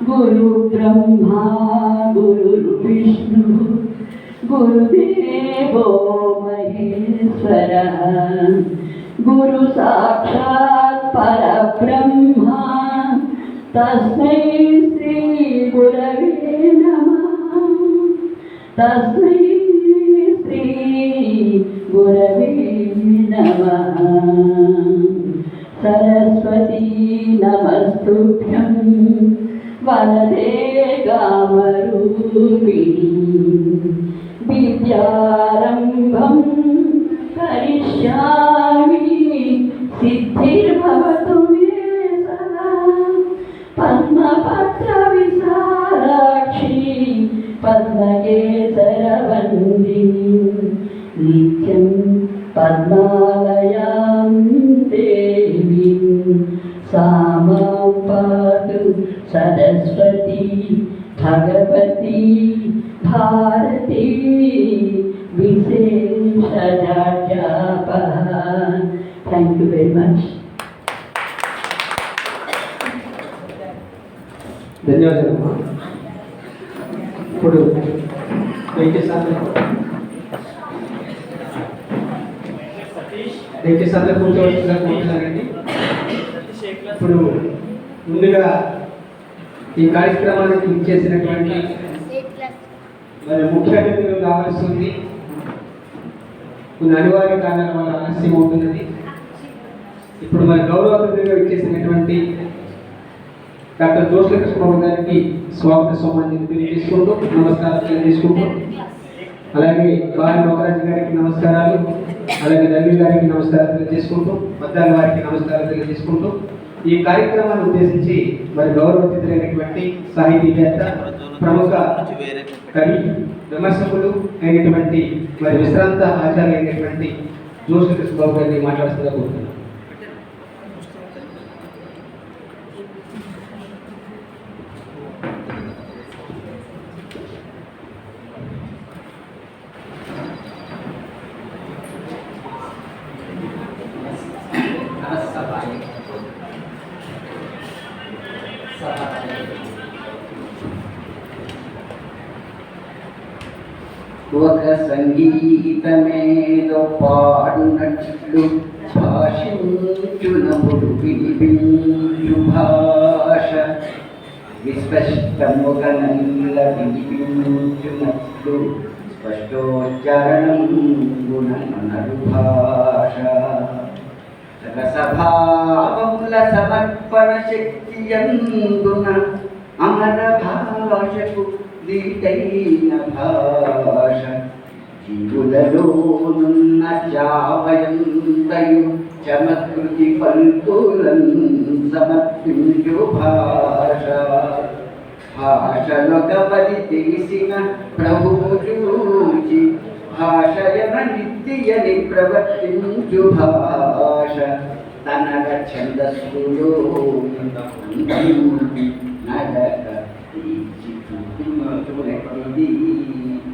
गुरु ब्रह्मा गुरुर्विष्णु गुरुदेवो महेश्वरः गुरु साक्षात् परब्रह्मा तस्मै श्री गुरवे नमः तस्मै श्री गुरवे नमः सरस्वती नमस्तुभ्यं वरदे कामरूपिणी विद्यारम्भं करिष्यामि सिद्धिर्भवतु मे सदा पद्मपत्रविशालाक्षी पद्मकेसरवन्दिनी नित्यं पद्मालयां देवीं सा मां पातु Saraswati Bhagwati Bharti विशेषजापः. Thank you very much. ధన్యవాదాలు. ఇప్పుడు దయచేసి అందరూ కూర్చోవలసిందిగా కోరుతున్నానండి. ఇప్పుడు ముందుగా ఈ కార్యక్రమానికి ఇచ్చేసినటువంటి మరి ముఖ్య అతిథులు కావాల్సి ఉంది. కొన్ని అనివార్య కారణాల వల్ల ఆలస్యం అవుతున్నది. ఇప్పుడు మరి గౌరవ అతిథిగా ఇచ్చేసినటువంటి డాక్టర్ జోష్ల కృష్ణబాబు గారికి స్వాగత సోమాన్ని తెలియజేసుకుంటూ నమస్కారం తెలియజేసుకుంటూ, అలాగే బారి నోకరాజు గారికి నమస్కారాలు, అలాగే రవి గారికి నమస్కారం తెలియజేసుకుంటూ, మద్దాల వారికి నమస్కారం తెలియజేసుకుంటూ ఈ కార్యక్రమాన్ని ఉద్దేశించి మరి గౌరవ అతిథులైనటువంటి సాహితీవేత్త, ప్రముఖ కవి, విమర్శకులు అయినటువంటి మరి విశ్రాంత ఆచార్య అయినటువంటి జోష్ల కృష్ణబాబు గారిని మాట్లాడుతుందా కోరుతున్నాను. ఒక సంగీతమేదో పాడునట్లు భాషించునప్పుడు వినిపించు భాష విస్పష్టముగ నల్ల వినిపించునట్లు స్పష్టోచ్చారణం గుణమనరు భాష రసభావముల సమర్పణ శక్తి అందున అమర భాషకు దీటైన భాష జీవులలోనున్న చావయంతయు చమత్కృతి పలుకులం సమర్పించు భాష భాషలొకపది తెలిసిన ప్రభువు చూచి భాషయన నిత్యని ప్రవర్తించు భాష తనగ ఛందస్సులో నడక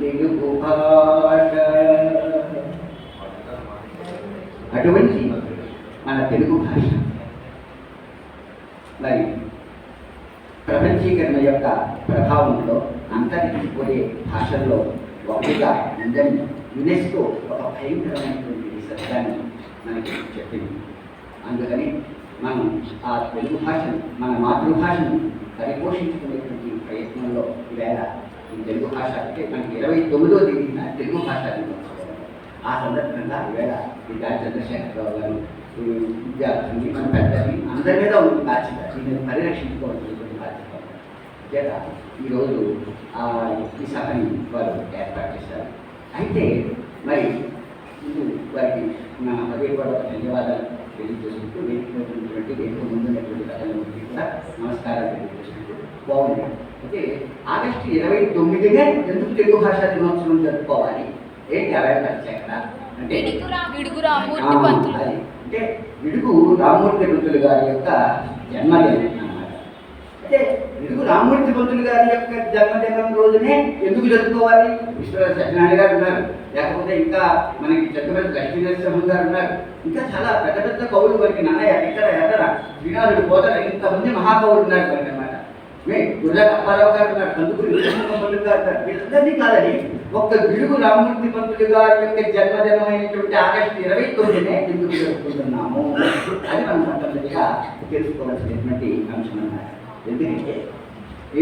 తెలుగు భాష. అటువంటి మన తెలుగు భాష మరి ప్రపంచీకరణ యొక్క ప్రభావంలో అంతరించిపోయే భాషల్లో ఒకటిగా ఉందని యునెస్కో ఒక భయంకరమైనటువంటి సత్యాన్ని మనకి చెప్పింది. అందుకని మనం ఆ తెలుగు భాషను, మన మాతృభాషను పరిపోషించుకునేటువంటి ప్రయత్నంలో ఈవేళ ఈ తెలుగు భాష అంటే మనకి 29వ తేదీన తెలుగు భాష దినోత్సవం. ఆ సందర్భంగా ఈవేళ ఈ గాలి చంద్రశేఖరరావు గారు విద్యార్థుల్ని, మన పెద్దల్ని అందరి మీద ఉంది బాధ్యత. దీన్ని పరిరక్షించుకోవాల్సినటువంటి బాధ్యత చేత ఈరోజు ఈ సభని వారు ఏర్పాటు చేశారు. అయితే మరి వారికి నా హృదయపూర్వక ధన్యవాదాలు తెలియజేసుకుంటూ వేదిక ముందున్నటువంటి కథలకి కూడా నమస్కారాలు తెలియజేసుకుంటూ బాగుంది. అయితే ఆగస్టు 29నే ఎందుకు తెలుగు భాషా దినోత్సవం జరుపుకోవాలి, ఏంటి అవేర్నెస్ ఎక్కడ అంటే అది అంటే విడుగు రామ్మూర్తి పంతులు గారి యొక్క జన్మదినం అన్నమాట. అయితే విడుగు రామమూర్తి పంతులు గారి యొక్క జన్మదినం రోజునే ఎందుకు జరుపుకోవాలి? విశ్వనాథ సత్యనారాయణ గారు ఉన్నారు, లేకపోతే ఇంకా మనకి చక్కబెద్ద లక్ష్మీ నరసింహన్ గారు ఉన్నారు, ఇంకా చాలా పెద్ద పెద్ద కవులు మనకి నన్నయ్య ఇక్కడ ఎక్కడ శ్రీనాథుడు పోతన ఇంతమంది మహాకవులు ఉన్నారు మనకి అనమాట. గుర్ర అప్పారావు గారు ఉన్నారు, కందుకూరి పంతులు గారు ఉన్నారు. వీళ్ళందరినీ కాదని ఒక్క గిడుగు రామమూర్తి పంతులు గారి యొక్క జన్మదినమైనటువంటి ఆగస్టు 29నే ఎందుకు జరుపుకుంటున్నాము అది మనం మొట్టమొదటిగా తెలుసుకోవాల్సినటువంటి అంశం అన్నారు. ఎందుకంటే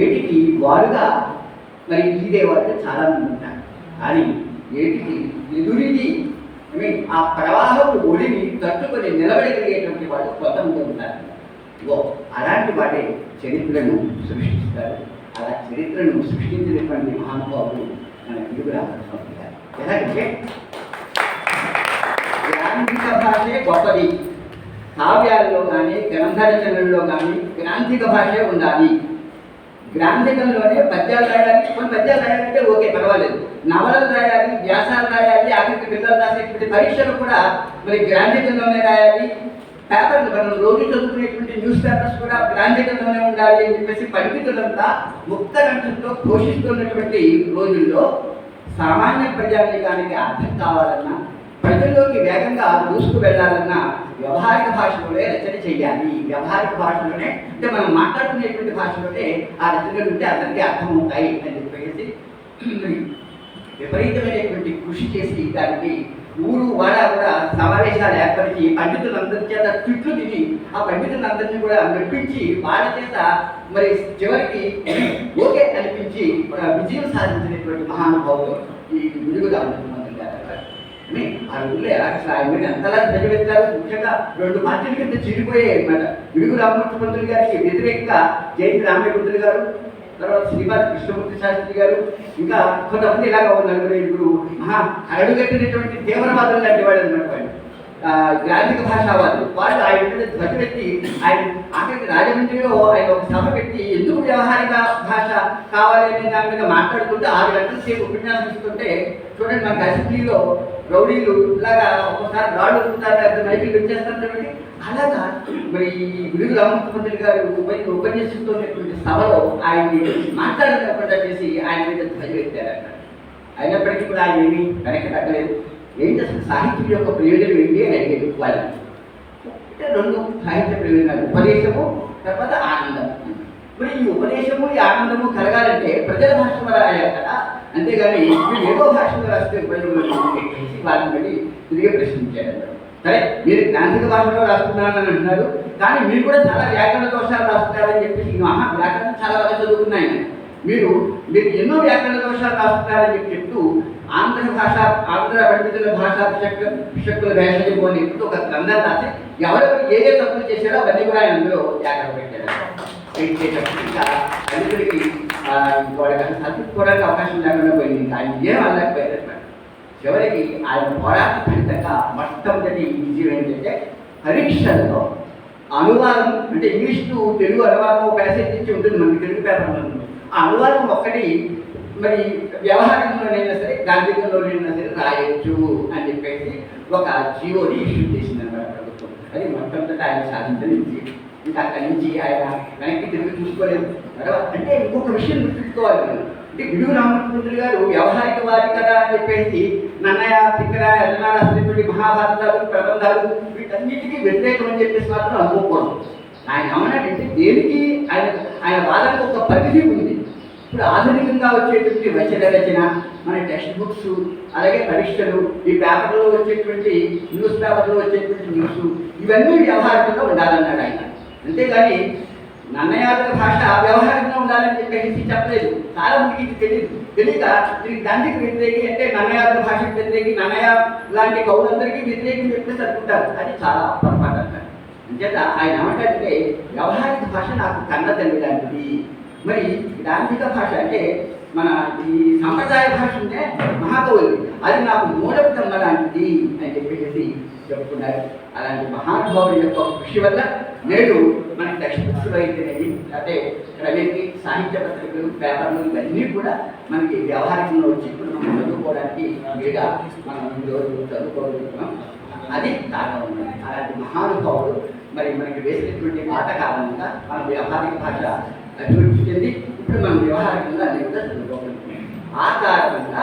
ఏటికి వారుగా మరి ఈ దేవాలయం చాలా మంది ఉంటారు, కానీ ఏటికి ఎదురిది ఆ ప్రవాహపు ఒడిని తట్టుకొని నిలబడగలిగేటువంటి వాళ్ళు కొంతమంది ఉంటారు. అలాంటి వాడే చరిత్రను సృష్టిస్తారు. అలా చరిత్రను సృష్టించినటువంటి మహానుభావులు మన గిడుగు రామకృష్ణ గారు. ఎలాగంటే గ్రాంధిక భాషే గొప్పది, కావ్యాల్లో కానీ గ్రంథ రచనల్లో కానీ గ్రాంధిక భాషే ఉండాలి. గ్రాంధికంలోనే పద్యాలు రాయాలి, కొన్ని పద్యాలు రాయాలంటే ఓకే పర్వాలేదు, నవలలు రాయాలి, వ్యాసాలు రాయాలి, ఆఖరికి పిల్లలు రాసేటువంటి పరీక్షలు కూడా మరి గ్రాంధికంలోనే రాయాలి. పేపర్లు మనం రోజు చదువుకునేటువంటి న్యూస్ పేపర్స్ కూడా గ్రాంధికంలోనే ఉండాలి అని చెప్పేసి పండితులంతా ముక్త కంఠంతో ఘోషిస్తున్నటువంటి రోజుల్లో సామాన్య ప్రజానికానికి అర్థం కావాలన్నా, ప్రజల్లోకి వేగంగా దూసుకు వెళ్ళాలన్నా వ్యవహారిక భాషలోనే రచన చేయాలి. వ్యవహారిక భాషలోనే అంటే మనం మాట్లాడుకునేటువంటి భాషలోనే ఆ రచనలు ఉంటే అందరికీ అర్థమవుతాయి అని చెప్పేసి విపరీతమైనటువంటి కృషి చేసి దానికి ఊరు వాడ కూడా సమావేశాలు ఏర్పరిచి పండితులందరి చేత తిట్లు తిని ఆ పండితులందరినీ కూడా మెప్పించి వాళ్ళ చేత మరి చివరికి ఓకే అనిపించి విజయం సాధించినటువంటి మహానుభావులు ఈ గిడుగు రామకృష్ణ ఆ రోజుల్లో అసలు ఆయన మీద ఎంతలా ప్రజలెత్తారు. ముఖ్యంగా 2 పార్టీల కింద చీలిపోయాయి అనమాట. గిడుగు రామకృష్ణ పంతులు గారికి వ్యతిరేకంగా జయంతి రామయ్య పంతులు గారు, తర్వాత శ్రీపాద కృష్ణమూర్తి శాస్త్రి గారు, ఇంకా కొంతమంది ఇలాగా ఉన్నారు. ఇప్పుడు అడుగట్టినటువంటి తీవ్రవాదులు లాంటి వాడు అనమాట. వాళ్ళు గ్రాంధిక భాషావాదులు వాళ్ళు ఆయన మీద ధ్వజమెత్తి ఆయన ఆఖరికి రాజమండ్రిలో ఆయన ఒక సభ పెట్టి ఎందుకు వ్యవహారిక భాష కావాలి అనే దాని మీద మాట్లాడుతుంటే 6 గంటల సేపు ఉపన్యాసం ఇస్తుంటే చూడండి మనకి అసెంబ్లీలో రౌడీలు ఇలాగా ఒక్కొక్కసారి రాళ్ళు ఉంటారు, మైకులు వచ్చేస్తారు. అలాగా మరి గిడుగు రామకృష్ణ పంతులు గారు ఉపన్యసిస్తున్నటువంటి సభలో ఆయన్ని మాట్లాడకుండా చేసి ఆయన మీద ధ్వజమెత్తారట. అయినప్పటికీ కూడా ఆయన ఏమీ వెనక్కి తగ్గలేదు. ఏంటి అసలు సాహిత్యం యొక్క ప్రయోజనం ఏంటి అని అడిగేది వాళ్ళని. అంటే 2 సాహిత్య ప్రయోజనాలు, ఉపదేశము తర్వాత ఆనందం. మరి ఈ ఉపదేశము ఈ ఆనందము కలగాలంటే ప్రజల భాషలో రాయాలి కదా, అంతేగాని మీరు ఏదో భాషలో రాస్తే ఉపయోగం వాళ్ళని బట్టి తిరిగి ప్రశ్నించారు. సరే మీరు గ్రాంధిక భాషలో రాస్తున్నారని అంటున్నారు, కానీ మీరు కూడా చాలా వ్యాకరణ దోషాలు రాస్తున్నారని చెప్పేసి వ్యాకరణం చాలా బాగా చదువుకున్నాయి, మీరు ఎన్నో వ్యాకరణ దోషాలు రాస్తున్నారని చెప్తూ ఆంధ్ర పండితుల భాషా విషక్కుల భేషజము అని చెప్తూ ఒక గ్రంథం రాసి ఎవరెవరు ఏ తప్పులు చేశారో అవన్నీ కూడా ఆయన అందులో వ్యాకరణ పెట్టారు. ఇంకా పండితుడికి వాళ్ళకి అసలు తప్పించుకోవడానికి అవకాశం లేకుండా పోయింది. ఇంకా ఆయన ఏం అనలేకపోయారు అనమాట. చివరికి ఆయన పోరాట ఫలితంగా మొట్టమొదటి విజయం ఏంటంటే పరీక్షల్లో అనువాదం అంటే ఇంగ్లీష్ టు తెలుగు అనువాదం ప్యాసేజ్ ఇచ్చి ఉంటుంది మనకి తెలుగు పేపర్లో. ఆ అనువాదం ఒక్కటి మరి వ్యవహారంలోనైనా సరే గాంధీకంలోనైనా సరే రాయొచ్చు అని చెప్పేసి ఒక జీవోని ఇష్యూ చేసిందన్నమాట ప్రభుత్వం. అది మొట్టమొదట ఆయన సాధించలేదు. ఇంకా అక్కడి నుంచి ఆయన వెనక్కి తిరిగి చూసుకోలేదు. అంటే ఇంకొక విషయం గుర్తుంచుకోవాలి మనం. అంటే గిడుగు రామకృష్ణ పంతులు గారు వ్యవహారిక వారి కదా అని చెప్పేసి నన్నయ్య తిక్కర ఎన్నో రాసినటువంటి మహాభారతాలు ప్రబంధాలు వీటన్నిటికీ వ్యతిరేకం అని చెప్పేసి మాత్రం అనుకోకూడదు. ఆయన ఏమన్నాడంటే దేనికి ఆయన వాదానికి ఒక పరిధి ఉంది. ఇప్పుడు ఆధునికంగా వచ్చేటువంటి వచన రచన, మన టెక్స్ట్ బుక్స్, అలాగే పరీక్షలు, ఈ పేపర్లో వచ్చేటువంటి న్యూస్ పేపర్లో వచ్చేటువంటి న్యూస్, ఇవన్నీ వ్యవహారికంగా ఉండాలన్నాడు ఆయన. అంతేగాని నన్నయాత్ర భాష వ్యవహారంగా ఉండాలని చెప్పేసి చెప్పలేదు. చాలా మందికి ఇది తెలియక దీనికి దానికి వ్యతిరేకి అంటే నన్నయాత్ర భాషకు వ్యతిరేకి, నన్నయ లాంటి కవులందరికీ వ్యతిరేకం చెప్పేసి అనుకుంటారు. అది చాలా పొరపాటు అంటారు. అంచేత ఆయన ఏమంటారంటే వ్యవహారిక భాష నాకు కన్న తండ్రి లాంటిది. మరి గ్రాంధిక భాష అంటే మన ఈ సంప్రదాయ భాష ఉంటే మహాకవులు అది నాకు మూలపుతమ్మ లాంటిది అని చెప్పేసి చెప్పుకున్నారు. అలాంటి మహానుభావుల యొక్క కృషి వల్ల నేడు మన టెక్స్ట్ బుక్స్లో అయితేనేవి లేకపోతే ప్రవేశి సాహిత్య పత్రికలు పేపర్లు ఇవన్నీ కూడా మనకి వ్యవహారికంలో వచ్చి ఇప్పుడు మనం చదువుకోవడానికి వీలుగా మనం ఈరోజు చదువుకోగలుగుతున్నాం. అది కారణం. అలాంటి మహానుభావులు మరి మనకి వేసినటువంటి మాట కారణంగా మన వ్యవహారిక భాష అభివృద్ధి చెంది ఇప్పుడు మనం వ్యవహారికంగా అన్ని కూడా చదువుకోగలుగుతున్నాం. ఆ కారణంగా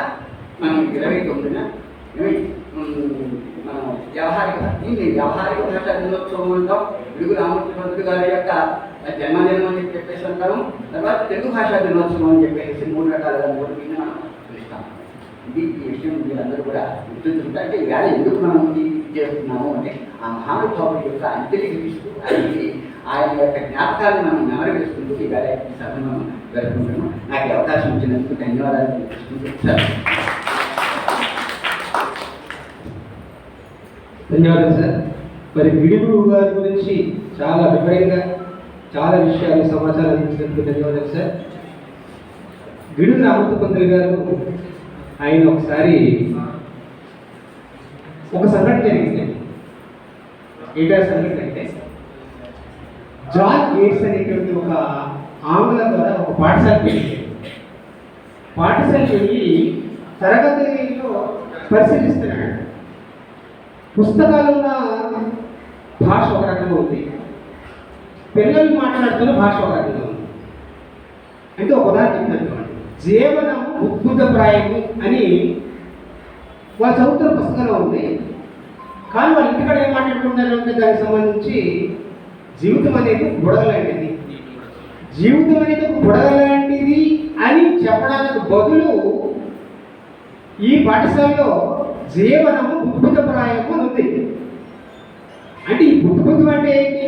మనం 29న మనం దీన్ని వ్యవహారిక భాషా దినోత్సవం అంటాం. పిడుగు రామూర్తి పంతులు గారి యొక్క జన్మదినం అని చెప్పేసి అంటాము. తర్వాత తెలుగు భాషా దినోత్సవం అని చెప్పేసి 3 రకాలుగా కూడా దీన్ని మనం పిలుస్తాం. ఇది ఈ విషయం మీరందరూ కూడా గుర్తుంచుకుంటే అంటే ఇవాళ ఎందుకు మనం ఇది చేస్తున్నాము అంటే ఆ మహానుభావుడి యొక్క అంజలి చూపిస్తూ ఆయన యొక్క జ్ఞాపకాలను మనం నెమరు వేసుకుంటూ ఇవాళ ఈ సభను మనం జరుపుకుంటున్నాం. నాకు ఈ అవకాశం ఇచ్చినందుకు ధన్యవాదాలు తెలుసుకుంటూ ధన్యవాదాలు సార్. మరి గిడుగు గారి గురించి చాలా వివరంగా చాలా విషయాలు సమాచారం అందించినందుకు ధన్యవాదాలు సార్. గిడుగు రామూర్తి పంతులు గారు ఆయన ఒకసారి ఒక సంఘటన జరిగింది. ఏంటా సంఘటన అంటే జాన్ గేట్స్ అనేటువంటి ఒక ఆంగ్ల ద్వారా ఒక పాఠశాల వెళ్ళి తరగతిలో పరిశీలిస్తున్నాడు. పుస్తకాలున్న భాష ఒక రకంగా ఉంది, పిల్లలు మాట్లాడుతున్న భాష ఒక రకంగా ఉంది. అంటే ఒక ఉదాహరణ చెప్తాను. జీవనం ఉద్భుతప్రాయము అని వాళ్ళు చదువుతున్న పుస్తకంలో ఉంది. కానీ వాళ్ళు ఇంటికాడ ఏం మాట్లాడుకుంటారు అంటే దానికి సంబంధించి జీవితం అనేది బుడగలాంటిది, జీవితం అనేది ఒక బుడగలాంటిది అని చెప్పడానికి బదులు ఈ పాఠశాలలో జీవనము ఉద్భుతప్రాయము అని ఉంది. అంటే ఈ ఉద్భుతం అంటే ఏంటి,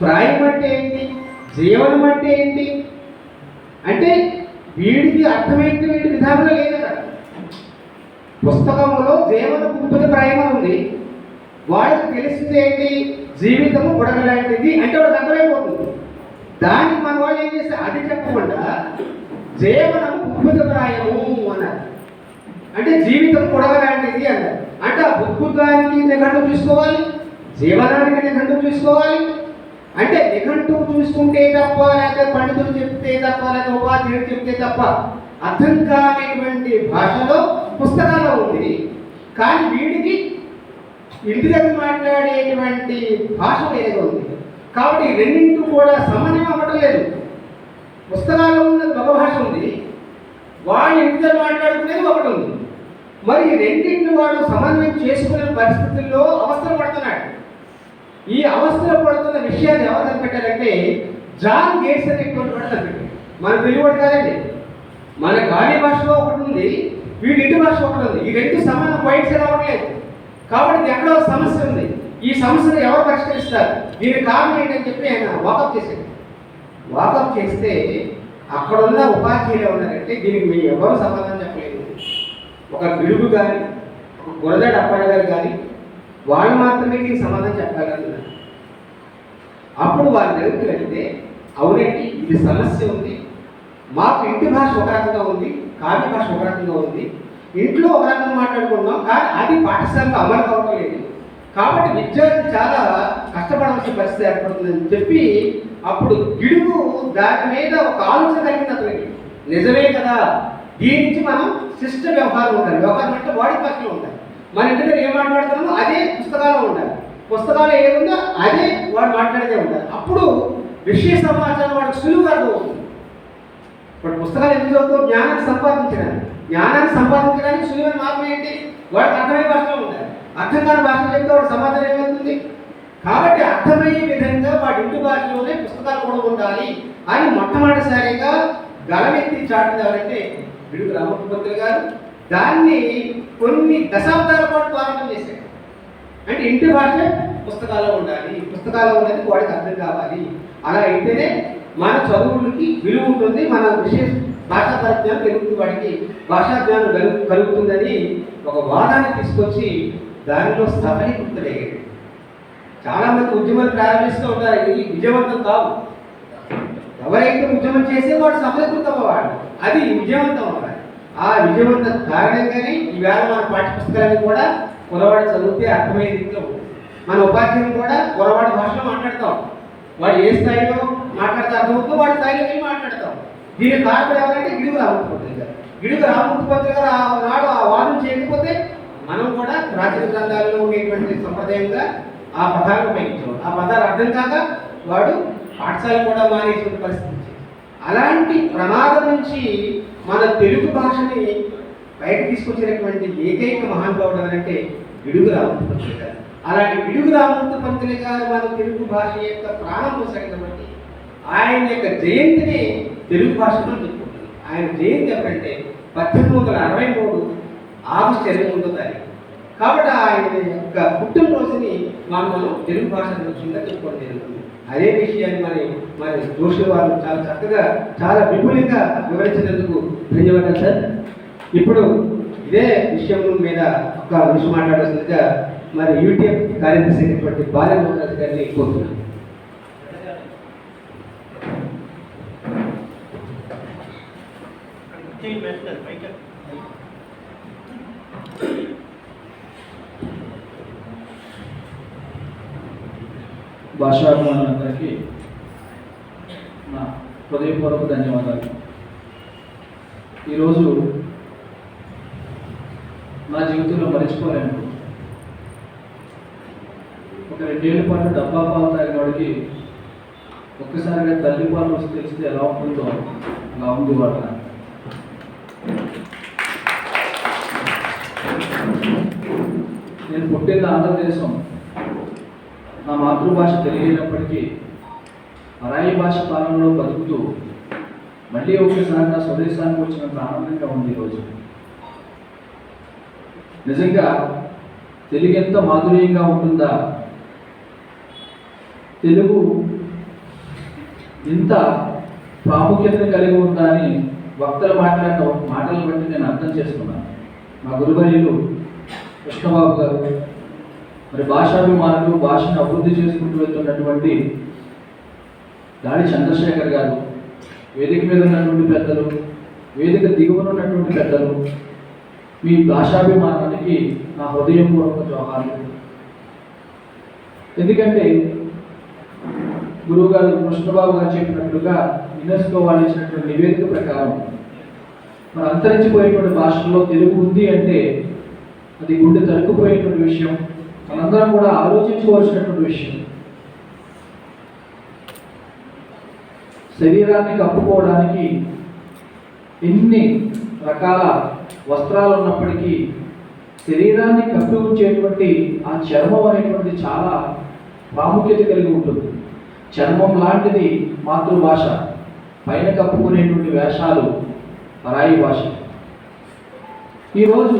ప్రాయం అంటే ఏంటి, జీవనం అంటే ఏంటి అంటే వీడికి అర్థమైతే వీడి విధానంలో లేదు కదా. పుస్తకంలో జీవన ఉద్భుతప్రాయం అని ఉంది, వాడికి తెలిసింది ఏంటి, జీవితము బుడగలాంటిది అంటే వాడికి అర్థమైపోతుంది. దానికి మన వాళ్ళు ఏం చేస్తే అది చెప్పకుండా జీవనము ఉద్భుతప్రాయము అన్నారు. అంటే జీవితం బుడగలాంటిది అన్నారు. అంటే ఆ ఉద్భుతానికి నిఘంటువు చూసుకోవాలి, జీవనానికి నిఘంటువు చూసుకోవాలి. అంటే నిఘంటువు చూసుకుంటే తప్ప, లేకపోతే పండితులు చెప్తే తప్ప, లేకపోతే ఉపాధ్యాయులు చెప్తే తప్ప అర్థం కానిటువంటి భాషలో పుస్తకాల్లో ఉంది. కానీ వీడికి ఇంటి దగ్గర మాట్లాడేటువంటి భాష వేరేగా ఉంది. కాబట్టి రెండింటి కూడా సమన్వయం అవ్వటం లేదు. పుస్తకాల్లో ఉన్నది ఒక భాష ఉంది, వాడు ఇంటి దగ్గర మాట్లాడుకునేది ఒకటి ఉంది. మరి రెండింటిని వాడు సమన్వయం చేసుకునే పరిస్థితుల్లో అవస్థలు పడుతున్నాడు. ఈ అవస్థలు పడుతున్న విషయాన్ని ఎవరు కనిపెట్టారంటే జాన్ గేట్స్ అనేటువంటి వాడు కనిపెట్టారు. మన తెలుగువాడు కాదండి, మన గాలి భాషలో ఒకటి ఉంది, వీడి ఇంటి భాష ఒకటి ఉంది. ఈ రెండు సమానం వైట్ సైడ్ అవ్వట్లేదు. కాబట్టి ఇది ఎక్కడో సమస్య ఉంది. ఈ సమస్యను ఎవరు పరిష్కరిస్తారు, దీని కారణం ఏంటని చెప్పి ఆయన వాకప్ చేశాడు. వాకప్ చేస్తే అక్కడున్న ఉపాధ్యాయులు ఉన్నారంటే దీనికి మీరు ఎవరు సమాధానం చెప్పలేదు. ఒక గిడుగు కానీ, ఒక గురజాడ అప్పారావు గారు కానీ వాళ్ళు మాత్రమే దీనికి సమాధానం చెప్పగలుగుతున్నారు. అప్పుడు వాళ్ళ దగ్గరికి వెళ్తే అవునండి ఇది సమస్య ఉంది, మాకు ఇంటి భాష ఒక రకంగా ఉంది, కావ్య భాష ఒక రకంగా ఉంది, ఇంట్లో ఒక రకంగా మాట్లాడుకున్నాం, కానీ అది పాఠశాలలో అమలు కావటం లేదు. కాబట్టి విద్యార్థి చాలా కష్టపడాల్సిన పరిస్థితి ఏర్పడుతుందని చెప్పి అప్పుడు గిడుగు దాని మీద ఒక ఆలోచన కలిగింది అతనికి. నిజమే కదా, దీని నుంచి మనం శిష్ట వ్యవహారం ఉండాలి. వ్యవహారం అంటే వాడి పక్కన ఉండాలి. మన ఇంటి దగ్గర ఏం మాట్లాడుతున్నామో అదే పుస్తకాలు ఉండాలి, పుస్తకాలు ఏముందో అదే వాడు మాట్లాడితే ఉండాలి. అప్పుడు విషయ సమాచారం వాడికి సులువుగా అర్థమవుతుంది. ఇప్పుడు పుస్తకాలు ఎందుకు చదువుతావు, జ్ఞానాన్ని సంపాదించడానికి సులువైన మార్గం ఏంటి, వాడికి అర్థమయ్యే భాషలో ఉండాలి. అర్థం కాని భాషలో చెప్తే వాడు సమాచారం ఏమవుతుంది. కాబట్టి అర్థమయ్యే విధంగా వాడి ఇంటి భాషలోనే పుస్తకాలు కూడా ఉండాలి అని మొట్టమొదటిసారిగా గలమెత్తి చాటింది ఎవరంటే గిడుగు రామూర్తి పంతులు గారు. దాన్ని కొన్ని దశాబ్దాల పాటు పోరాటం చేశాడు. అంటే ఇంటి భాష పుస్తకాల్లో ఉండాలి, పుస్తకాల్లో ఉన్నది వాడికి అర్థం కావాలి. అలా అయితేనే మన చదువులకి విలువ ఉంటుంది, మన విశేష భాషా పరిజ్ఞానం పెరుగుతుంది, వాడికి భాషా జ్ఞానం కలుగుతుందని ఒక వాదాన్ని తీసుకొచ్చి దానిలో సఫలీకృతుడయ్యాడు. చాలామంది ఉద్యమాలు ప్రారంభిస్తూ ఉంటారు, ఇది విజయవంతం కావు. ఎవరైతే ఉద్యమం చేసే వాడు సఫలీకృతం అవ్వాలి, అది విజయవంతం అవ్వాలి. ఆ విజయవంతం కారణంగానే ఈవేళ మన పాఠ్యపుస్తకాలను కూడా కురవాడు చదివితే అర్థమయ్యే రీతిలో ఉంటుంది. మన ఉపాధ్యాయులు కూడా కురవాడి భాషలో మాట్లాడతాం, వాడు ఏ స్థాయిలో మాట్లాడితే అర్థమవుతుందో వాడి స్థాయిలో వెళ్ళి మాట్లాడతాం. దీని కారణం ఎవరంటే గిడుగు రామూర్తి పంతులు గారు. గిడుగు రామూర్తి పంతులు గారు నాడు ఆ వాదం చేయకపోతే మనం కూడా ప్రాచీన గ్రంథాలలో ఉండేటువంటి సంప్రదాయంగా ఆ పదాలను ఉపయోగించాం. ఆ పదాలు అర్థం కాక వాడు పాఠశాల కూడా మానేసిన పరిస్థితి వచ్చింది. అలాంటి ప్రమాదం నుంచి మన తెలుగు భాషని బయట తీసుకొచ్చినటువంటి ఏకైక మహానుభావుడు అంటే గిడుగు రామమూర్తి పంతులు గారు. అలాంటి గిడుగు రామమూర్తి పంతులు గారు మన తెలుగు భాష యొక్క ప్రాణం పోసాగినటువంటి ఆయన యొక్క జయంతిని తెలుగు భాషలో చెప్పుకుంటుంది. ఆయన జయంతి ఎప్పుడంటే 1863 ఆగస్టు 29వ తారీఖు. కాబట్టి ఆయన యొక్క పుట్టినరోజుని మనం తెలుగు భాష దినోత్సవంగా చెప్పుకోవడం జరుగుతుంది. అదే విషయాన్ని మరి జోషి వారు చాలా చక్కగా చాలా విపులంగా వివరించినందుకు ధన్యవాదాలు సార్. ఇప్పుడు ఇదే విషయం మీద ఒక నిమిషం మాట్లాడాల్సిందిగా మరి యూట్యూబ్ కార్యదర్శి అయినటువంటి బాలమోహన్ గారిని కోరుతున్నాను. భాషాభిమానులందరికీ నా హృదయపూర్వక ధన్యవాదాలు. ఈరోజు నా జీవితంలో మర్చిపోలేను. ఒక 2 ఏళ్ల పాటు డబ్బా పాలు తాగిన వాడికి ఒక్కసారిగా తల్లి పాలు రుచి తెలిస్తే ఎలా ఉంటుందో అలా ఉంది వాళ్ళ. నేను పుట్టింది ఆంధ్రదేశం. నా మాతృభాష తెలియనప్పటికీ పరాయి భాష పాలనలో బతుకుతూ మళ్ళీ ఒకసారి నా స్వదేశానికి వచ్చినంత ఆనందంగా ఉంది ఈరోజు. నిజంగా తెలుగు ఎంత మాధుర్యంగా ఉంటుందా, తెలుగు ఇంత ప్రాముఖ్యతను కలిగి ఉందా అని వక్తలు మాట్లాడిన మాటలు బట్టి నేను అర్థం చేసుకున్నాను. మా గురువర్యులు కృష్ణబాబు గారు, మరి భాషాభిమానులు, భాషను అభివృద్ధి చేసుకుంటూ వెళ్తున్నటువంటి దాడి చంద్రశేఖర్ గారు, వేదిక మీద ఉన్నటువంటి పెద్దలు, వేదిక దిగువన ఉన్నటువంటి పెద్దలు, మీ భాషాభిమానానికి నా హృదయపూర్వక జోహార్లు. ఎందుకంటే గురువు గారు కృష్ణబాబు గారు చెప్పినట్లుగా యునెస్కో వాళ్ళు ఇచ్చినటువంటి నివేదిక ప్రకారం మన అంతరించిపోయేటువంటి భాషల్లో తెలుగు ఉంది అంటే అది గుండె తరుక్కుపోయేటువంటి విషయం, మనందరం కూడా ఆలోచించుకోవాల్సినటువంటి విషయం. శరీరాన్ని కప్పుకోవడానికి ఎన్ని రకాల వస్త్రాలు ఉన్నప్పటికీ శరీరాన్ని కప్పి ఉంచేటువంటి ఆ చర్మం అనేటువంటి చాలా ప్రాముఖ్యత కలిగి ఉంటుంది. చర్మం లాంటిది మాతృభాష, పైన కప్పుకునేటువంటి వేషాలు పరాయి భాష. ఈరోజు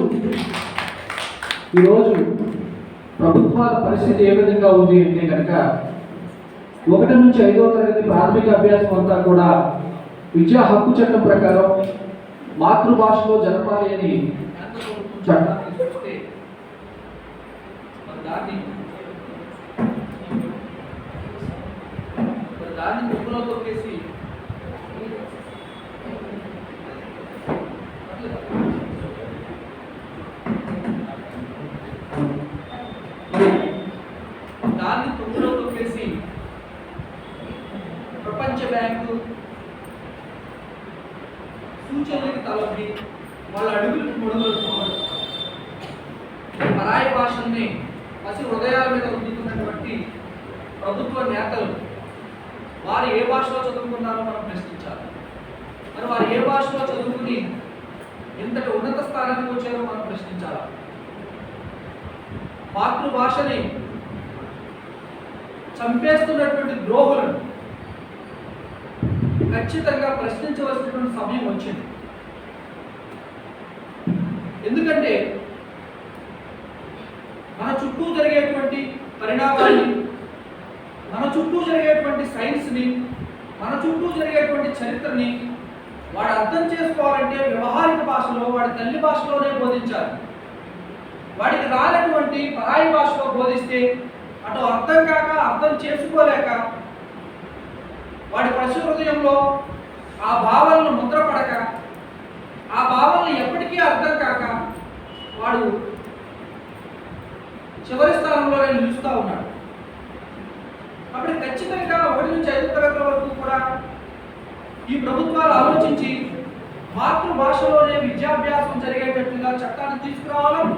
ప్రభుత్వాల పరిస్థితి ఏ విధంగా ఉంది అంటే కనుక 1 నుంచి 5వ తరగతి ప్రాథమిక అభ్యాసం అంతా కూడా విద్యా హక్కు చట్టం ప్రకారం మాతృభాషలో జరపాలి అని చట్టాన్ని తీసుకొస్తే దాన్ని ముప్పులో తొక్కేసి ప్రపంచ బ్యాంకు సూచనలకు తలపి వాళ్ళ అడుగులకు మొదలు పరాయి భాషల్ని పసి హృదయాల మీద ఉంచుతున్నటువంటి ప్రభుత్వ నేతలు వారు ఏ భాషలో చదువుకున్నారో మనం ప్రశ్నించాలి. మరి వారు ఏ భాషలో చదువుకుని ఇంతటి ఉన్నత స్థానానికి వచ్చారో మనం ప్రశ్నించాలి. మాతృభాషని చంపేస్తున్నటువంటి ద్రోహులను ఖచ్చితంగా ప్రశ్నించవలసినటువంటి సమయం వచ్చింది. ఎందుకంటే మన చుట్టూ జరిగేటువంటి పరిణామాన్ని, మన చుట్టూ జరిగేటువంటి సైన్స్ని, మన చుట్టూ జరిగేటువంటి చరిత్రని వాడు అర్థం చేసుకోవాలంటే వ్యవహారిక భాషలో, వాడి తల్లి భాషలోనే బోధించాలి. వాడికి రానటువంటి పరాయి భాషలో బోధిస్తే అటు అర్థం కాక, అర్థం చేసుకోలేక, వాడి పశు హృదయంలో ఆ భావాలను ముద్రపడక, ఆ భావాలను ఎప్పటికీ అర్థం కాక వాడు చివరి స్థానంలో నిలుస్తూ ఉన్నాడు. అప్పుడు ఖచ్చితంగా 1 నుంచి 5వ తరగతి వరకు కూడా ఈ ప్రభుత్వాలు ఆలోచించి మాతృభాషలోనే విద్యాభ్యాసం జరిగేటట్టుగా చట్టాన్ని తీసుకురావాలి.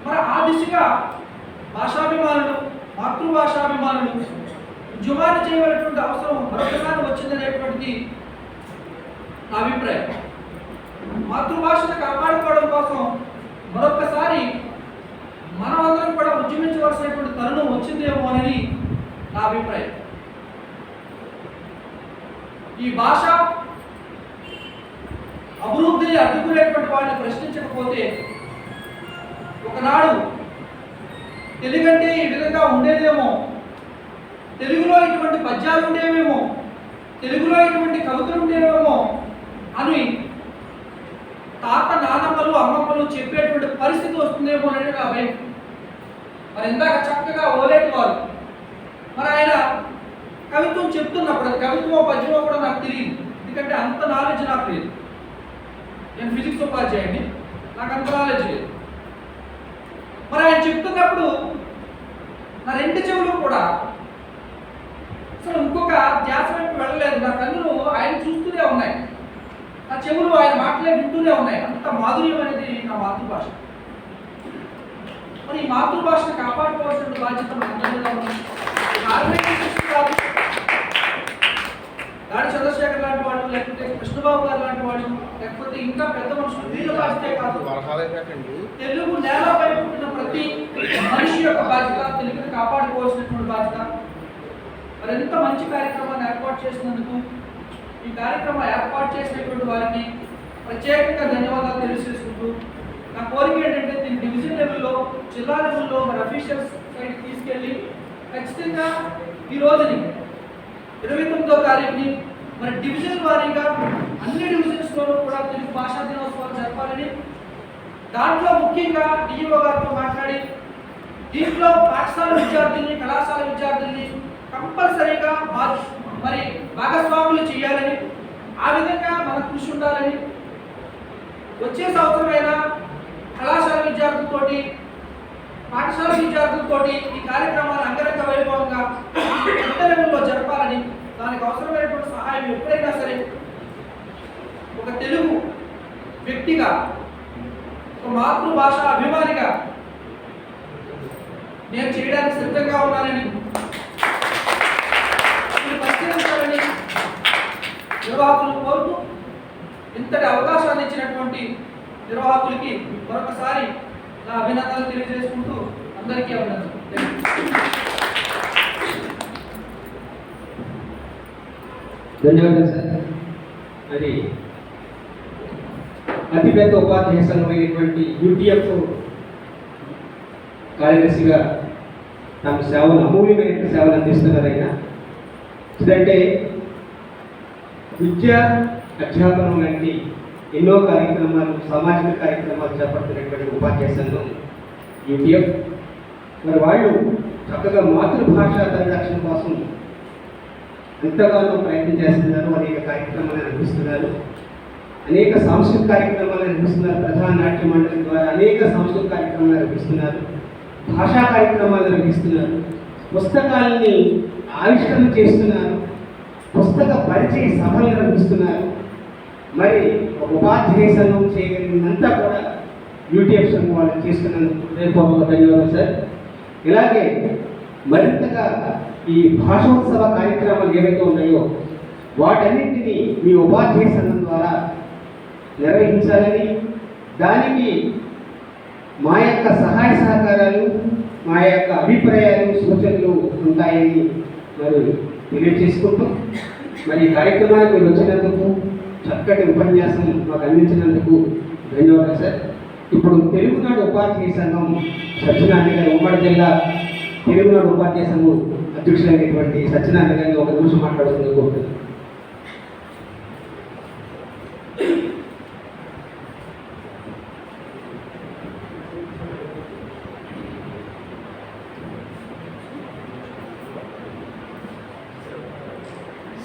మరి ఆ దిశగా భాషాభిమానులు, మాతృభాషాభిమానులు ఉద్యమాన్ని చేయవలసినటువంటి అవసరం మరొకసారి వచ్చిందనేటువంటిది నా అభిప్రాయం. మాతృభాషను కాపాడుకోవడం కోసం మరొకసారి మనమందరం కూడా ఉద్యమించవలసినటువంటి తరుణం వచ్చిందేమో అని నా అభిప్రాయం. ఈ భాష అభివృద్ధిని అడ్డుకునేటువంటి వాళ్ళని ప్రశ్నించకపోతే ఒకనాడు తెలుగంటే ఈ విధంగా ఉండేదేమో, తెలుగులో ఇటువంటి పద్యాలు ఉండేవేమో, తెలుగులో ఇటువంటి కవితలు ఉండేవేమో అని తాత నానమ్మలు అమ్మమ్మలు చెప్పేటువంటి పరిస్థితి వస్తుందేమో అనేది నా భయం. మరి ఇందాక చక్కగా ఓలేటి వారు మరి ఆయన కవిత్వం చెప్తున్నప్పుడు అది కవిత్వమో పద్యమో కూడా నాకు తెలియదు, ఎందుకంటే అంత నాలెడ్జ్ నాకు లేదు. నేను ఫిజిక్స్ ఉపాధ్యాయుడిని, నాకు అంత నాలెడ్జ్ లేదు. మరి ఆయన చెప్తున్నప్పుడు నా రెండు చెవులు కూడా అసలు ఇంకొక ధ్యాస వైపు వెళ్ళలేదు. నా కన్నులు ఆయన చూస్తూనే ఉన్నాయి, నా చెవులు ఆయన మాటలే వింటూనే ఉన్నాయి. అంత మాధుర్యం అనేది నా మాతృభాష. మరి ఈ మాతృభాషను కాపాడుకోవాల్సిన బాధ్యత మనందరిలో ఉంది. దాడి చంద్రశేఖర్ లాంటి వాళ్ళు, లేకపోతే కృష్ణబాబు గారు లాంటి వాళ్ళు, లేకపోతే ఇంకా పెద్ద మనుషులు వీళ్ళ బాధ్యతే కాదు, తెలుగు నేలపై పుట్టిన ప్రతి మనిషి యొక్క బాధ్యత, తెలుగుని కాపాడుకోవాల్సినటువంటి బాధ్యత. మరి ఎంత మంచి కార్యక్రమాన్ని ఏర్పాటు చేసినందుకు ఈ కార్యక్రమం ఏర్పాటు చేసినటువంటి వారికి ప్రత్యేకంగా ధన్యవాదాలు తెలియజేసుకుంటూ, నా కోరిక ఏంటంటే దీన్ని డివిజన్ లెవెల్లో, జిల్లా లెవెల్లో మరి అఫీషియల్స్ సైడ్కి తీసుకెళ్ళి ఖచ్చితంగా ఈ రోజుని 29వ తారీఖుని మరి డివిజన్ వారీగా అన్ని డివిజన్స్లోనూ కూడా తెలుగు భాషా దినోత్సవాలు జరపాలని, దాంట్లో ముఖ్యంగా డిఈఓ గారితో మాట్లాడి దీంట్లో పాఠశాల విద్యార్థుల్ని, కళాశాల విద్యార్థుల్ని కంపల్సరీగా మరి భాగస్వాములు చేయాలని, ఆ విధంగా మన కృషి ఉండాలని, వచ్చే సంవత్సరమైనా కళాశాల విద్యార్థులతోటి, పాఠశాల విద్యార్థులతోటి ఈ కార్యక్రమాలు అంగరంగ వైభవంగా పెద్ద లెవెల్లో జరపాలని, దానికి అవసరమైనటువంటి సహాయం ఎప్పుడైనా సరే ఒక తెలుగు వ్యక్తిగా, ఒక మాతృభాష అభిమానిగా నేను చేయడానికి సిద్ధంగా ఉన్నానని, పరిశీలించాలని నిర్వాహకులు కోరుతూ, ఇంతటి అవకాశాన్ని ఇచ్చినటువంటి నిర్వాహకులకి మరొకసారి నా అభినందనలు తెలియజేసుకుంటూ అందరికీ అభినందనలు. ధన్యవాదాలు సార్. మరి అతిపెద్ద ఉపాధ్యాయ సంఘమైనటువంటి యూటీఎఫ్ కార్యదర్శిగా తమ సేవలు, అమూల్యమైన సేవలు అందిస్తున్నారు ఆయన. ఎందుకంటే విద్య, అధ్యాపనం లాంటి ఎన్నో కార్యక్రమాలు, సామాజిక కార్యక్రమాలు చేపడుతున్నటువంటి ఉపాధ్యాయ సంఘం యూటీఎఫ్. మరి వాళ్ళు చక్కగా మాతృభాష పరిరక్షణ కోసం ఎంతగానో ప్రయత్నం చేస్తున్నారు. అనేక కార్యక్రమాలు నిర్వహిస్తున్నారు, అనేక సాంస్కృతిక కార్యక్రమాలు నిర్వహిస్తున్నారు. ప్రధాన నాట్య మండలి ద్వారా అనేక సాంస్కృతిక కార్యక్రమాలు నిర్వహిస్తున్నారు, భాషా కార్యక్రమాలు నిర్వహిస్తున్నారు, పుస్తకాలని ఆవిష్కరణ చేస్తున్నారు, పుస్తక పరిచయ సభలు నిర్వహిస్తున్నారు. మరి ఒక ఉపాధ్యాయ సంఘం చేయగలిగినంతా కూడా యూటీఎఫ్ సంఘం వాళ్ళు చేస్తున్నందుకు ధన్యవాదాలు సార్. ఇలాగే మరింతగా ఈ భాషోత్సవ కార్యక్రమాలు ఏవైతే ఉన్నాయో వాటన్నింటినీ మీ ఉపాధ్యాయ సంఘం ద్వారా నిర్వహించాలని, దానికి మా యొక్క సహాయ సహకారాలు, మా యొక్క అభిప్రాయాలు, సూచనలు ఉంటాయని మరి తెలియజేసుకుంటూ, మరి ఈ కార్యక్రమానికి మీరు వచ్చినందుకు, చక్కటి ఉపన్యాసం మాకు అందించినందుకు ధన్యవాదాలు సార్. ఇప్పుడు తెలుగునాడు ఉపాధ్యాయ సంఘం సత్యనారాయణ గారు, ఉమ్మడి జిల్లా తెలుగునాడు ఉపాధ్యాయ సంఘం అధ్యక్షులైనటువంటి సత్యనారాయణ గారిని ఒక నిమిషం మాట్లాడుతున్నందుకు కోరుతున్నాను.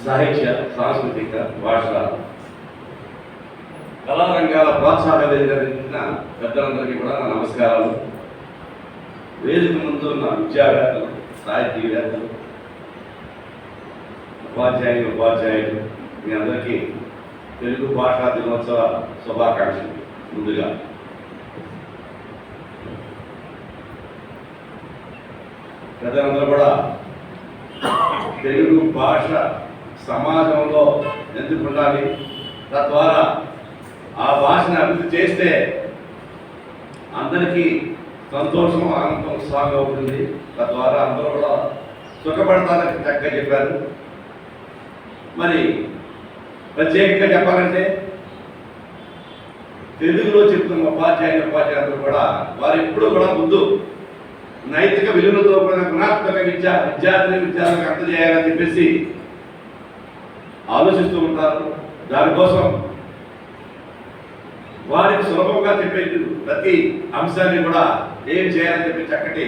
సాహిత్య, సాంస్కృతిక, భాష, కళారంగాల ప్రోత్సాహం జరిగిన పెద్దలందరికీ కూడా నా నమస్కారాలు. వేదిక ముందు ఉన్న విద్యావేత్తలు, సాహితీవేత్తలు, ఉపాధ్యాయులు మీ అందరికీ తెలుగు భాషా దినోత్సవ శుభాకాంక్షలు. ముందుగా పెద్దలందరూ కూడా తెలుగు భాష సమాజంలో ఎందుకు ఉండాలి, తద్వారా ఆ భాషను అభివృద్ధి చేస్తే అందరికీ సంతోషం, ఆనందం, ఉత్సాహంగా ఉంటుంది. తద్వారా అందరూ కూడా సుఖపడతారని చక్కగా చెప్పారు. మరి ప్రత్యేకంగా చెప్పాలంటే తెలుగులో చెప్తున్న ఉపాధ్యాయులు కూడా వారు ఎప్పుడూ కూడా ముందు నైతిక విలువలతో కూడిన గుణాత్మక విద్యార్థులకు అందజేయాలని చెప్పేసి ఆలోచిస్తూ ఉంటారు. దానికోసం వారికి సులభంగా చెప్పే ప్రతి అంశాన్ని కూడా ఏం చేయాలని చెప్పి చక్కటి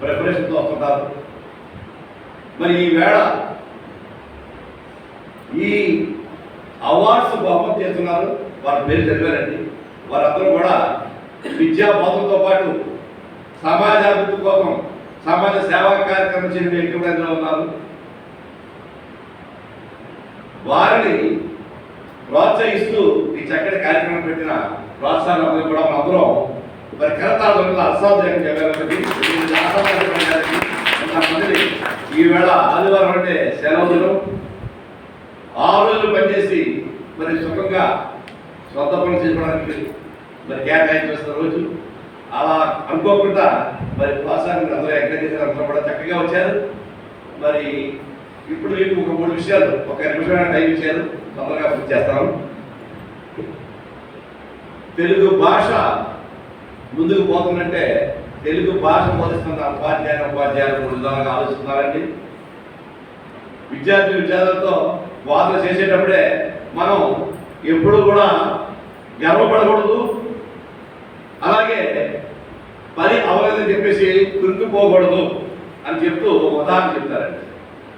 ప్రిపరేషన్తో వస్తుంటారు. మరి ఈవేళ ఈ అవార్డ్స్ బహుమతి చేస్తున్నారు, వారి పేరు చదివారండి. వారందరూ కూడా విద్యా బోధనతో పాటు సమాజాభివృద్ధి కోసం సమాజ సేవా కార్యక్రమం చేసిన వ్యక్తులు అందులో ఉన్నారు. వారిని ప్రోత్సహిస్తూ ఈ చక్కటి కార్యక్రమం పెట్టిన ప్రోత్సాహాన్ని కూడా అందరం మరి కరతాళంలో అసాధ్యం చేయగలిగింది. ఈవేళ ఆదివారం అంటే సెలవులు 6 రోజులు పనిచేసి మరి సుఖంగా సొంత పనులు చేసుకోవడానికి మరి కేటాయించిన రోజు అలా అనుకోకుండా మరి ప్రోత్సాహాన్ని అందరూ ఎంకరేజ్ చేసిన అందరూ కూడా చక్కగా వచ్చారు. మరి ఇప్పుడు మీకు ఒక 3 విషయాలు, ఒక 2 నిమిషాల టైం ఇచ్చారు, తొందరగా పూర్తి చేస్తాను. తెలుగు భాష ముందుకు పోతుందంటే తెలుగు భాష బోధిస్తున్న ఉపాధ్యాయులు 3 విధాలుగా ఆలోచిస్తున్నారండి. విద్యార్థులతో వాదన చేసేటప్పుడే మనం ఎప్పుడు కూడా గర్వపడకూడదు, అలాగే పని అవలేదని చెప్పేసి కుంగిపోకూడదు అని చెప్తూ ఒక ఉదాహరణ చెప్తారండి.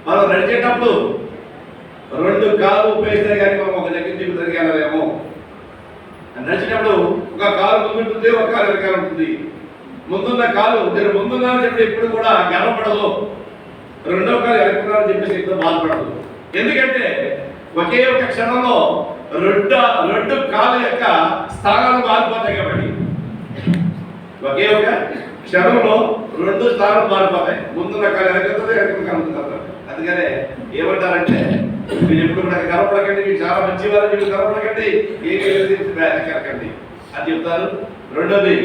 మనం నడిచేటప్పుడు 2 కాళ్ళు ఉపయోగిస్తే కానీ మనం ఒక దగ్గర నుంచి తిరిగేలేము. నడిచేటప్పుడు ఒక కాలు ముందుంటుంది, ఒక కాలు వెనకాల ఉంటుంది. ముందున్న కాలు నేను ముందున్నానని చెప్పి ఎప్పుడు కూడా గర్వపడదు, 2వ కాలు వెనకున్నానని చెప్పేసి ఎప్పుడు బాధపడదు. ఎందుకంటే ఒకే ఒక క్షణంలో 2 కాళ్ళ యొక్క స్థానాలు మారిపోతాయి. కాబట్టి ఒకే ఒక క్షణంలో 2 స్థానాలు మారిపోతాయి. ముందున్న కాలు వెనకెళ్తుంది, వెనక కలుగుతుంది. అందుకనే ఏమంటారంటే మీరు ఎప్పుడు కూడా గర్వపడకండి, మీరు చాలా మంచివారు, మీరు గర్వపడకండి, ఏమీ వెనకరకండి అని చెప్తారు. రెండోది,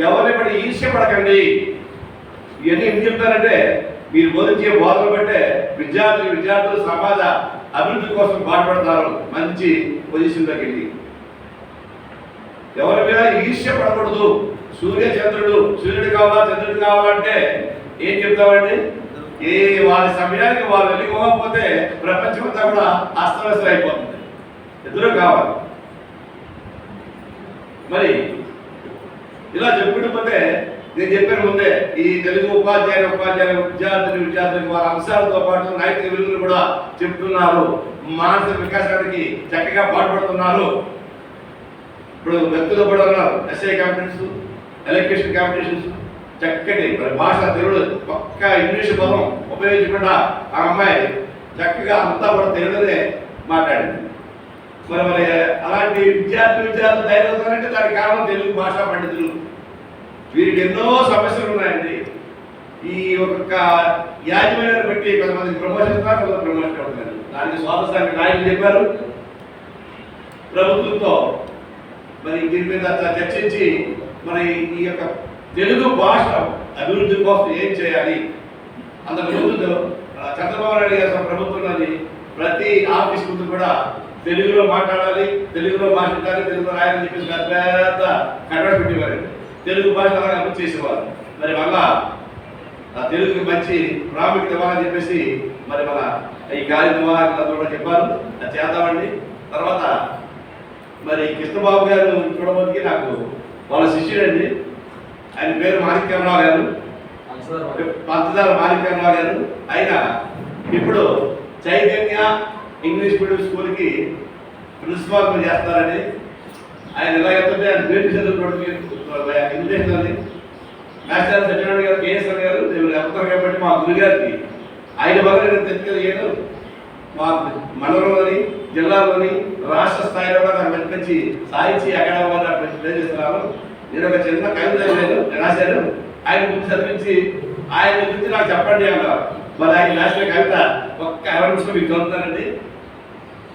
ఎవరిని పడి ఈర్ష్యపడకండి. ఇవన్నీ ఏం చెప్తారంటే మీరు బోధించే బోధనలు బట్టే విద్యార్థులు సమాజ అభివృద్ధి కోసం పాటుపడతారు, మంచి పొజిషన్లోకి వెళ్ళి. ఎవరి మీద ఈర్ష్య పడకూడదు. సూర్యుడు కావాలా, చంద్రుడు కావాలంటే ఏం చెప్తామండి? వారి సమయానికి వారు వెళ్ళిపోకపోతే ప్రపంచం అంతా కూడా అస్తవ్యస్తం అయిపోతుంది. ఇద్దరు కావాలి. మరి ఇలా చెప్పుకుంటూ పోతే నేను చెప్పాను ముందే, ఈ తెలుగు ఉపాధ్యాయులు విద్యార్థులకు వారి అంశాలతో పాటు నైతిక విలువలు కూడా చెప్తున్నారు, మానసిక వికాసానికి చక్కగా పాటుపడుతున్నారు. ఇప్పుడు వ్యక్తులు కూడా ఉన్నారు, ఎస్ఐ కాంపిటీషన్స్, ఎలక్ట్రిషన్ కాంపిటీషన్స్, చక్కటి మరి భాష తెలుగు పక్క ఇంగ్లీష్ పదం ఉపయోగించకుండా ఆ అమ్మాయి చక్కగా అంతా కూడా తెలుగునే మాట్లాడింది. మరి అలాంటి విద్యార్థులు తయారవుతారంటే దానికి కారణం తెలుగు భాషా పండితులు. వీరికి ఎన్నో సమస్యలు ఉన్నాయండి. ఈ ఒక్కొక్క యాజమాన్యాన్ని బట్టి కొంతమంది ప్రమోషన్ ఇస్తున్నారు, కొంతమంది ప్రమోషన్ అవుతున్నారు. దానికి స్వాతంత్రానికి నాయకులు చెప్పారు. ప్రభుత్వంతో మరి దీని మీద చర్చించి మరి ఈ యొక్క తెలుగు భాష అభివృద్ధి కోసం ఏం చేయాలి. అంతకుముందు చంద్రబాబు నాయుడు గారు ప్రభుత్వంలోని ప్రతి ఆఫీస్ ముందు కూడా తెలుగులో మాట్లాడాలి, తెలుగులో మాట్లాడాలి, తెలుగులో రాయాలని చెప్పేసి పెద్ద కట్టడి పెట్టేవారు. తెలుగు భాష అలాగే అభివృద్ధి చేసేవారు. మరి మళ్ళా తెలుగుకి మంచి ప్రాముఖ్యత ఇవ్వాలని చెప్పేసి మరి మన ఈ కార్యక్రమాలు కూడా చెప్పారు. అది చేద్దామండి. తర్వాత మరి కృష్ణబాబు గారు చూడబోతుకి నాకు వాళ్ళ శిష్యుడండి. ఆయన పేరు మాణిక్యరావు గారు, పంచదార మాణిక్యరావు గారు. ఆయన ఇప్పుడు చైతన్య ఇంగ్లీష్ మీడియం స్కూల్కి ప్రిన్సిపాల్ చేస్తారండి. ఆయన ఎలా చెప్తుంటే ఆయన పేరు చదువుకోవడానికి ఇంగ్లీష్లోని మాస్టర్ సత్యనారాయణ గారు, కేఎస్ఆర్ గారు చెప్తారు. కాబట్టి మా గురుగారికి ఆయన వల్ల నేను తెలియగలిగాను. మా మండలంలోని, జిల్లాలోని, రాష్ట్ర స్థాయిలో కూడా నాకు మంచి మంచి సాహిత్య అకాడమీ నాకు మంచి ప్లే చేస్తున్నాను. నేను ఒక చిన్న కవిత రాశాను. ఆయన గురించి చదివించి ఆయన గురించి నాకు చెప్పండి అన్నారు. మరి ఆయన రాసిన కవిత ఒక్క 20 నిమిషం మీకు చదువుతానండి.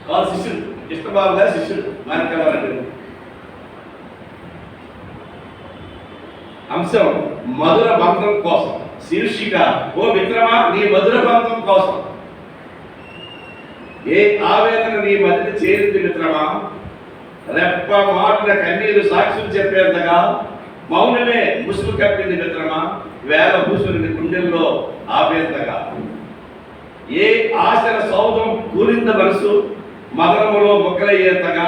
వాళ్ళ శిష్యుడు కృష్ణబాబు గారి శిష్యుడు మాణిక్యవారండి. అంశం మధుర బంధం కోసం. శీర్షిక ఓ మిత్రమా నీ మధుర బంధం కోసం. ఏ ఆవేదన నీ మధ్య చేరింది మిత్రమా, రెప్ప మాటల కన్నీరు సాక్షులు చెప్పేంతగా మౌనమే ముసుగు కప్పింది మిత్రమా, వేల భూసుని గుండెల్లో ఆపేంతగా. ఏ ఆశల సౌధం కూలింద మనసు మదనములో మొక్కలయ్యేంతగా.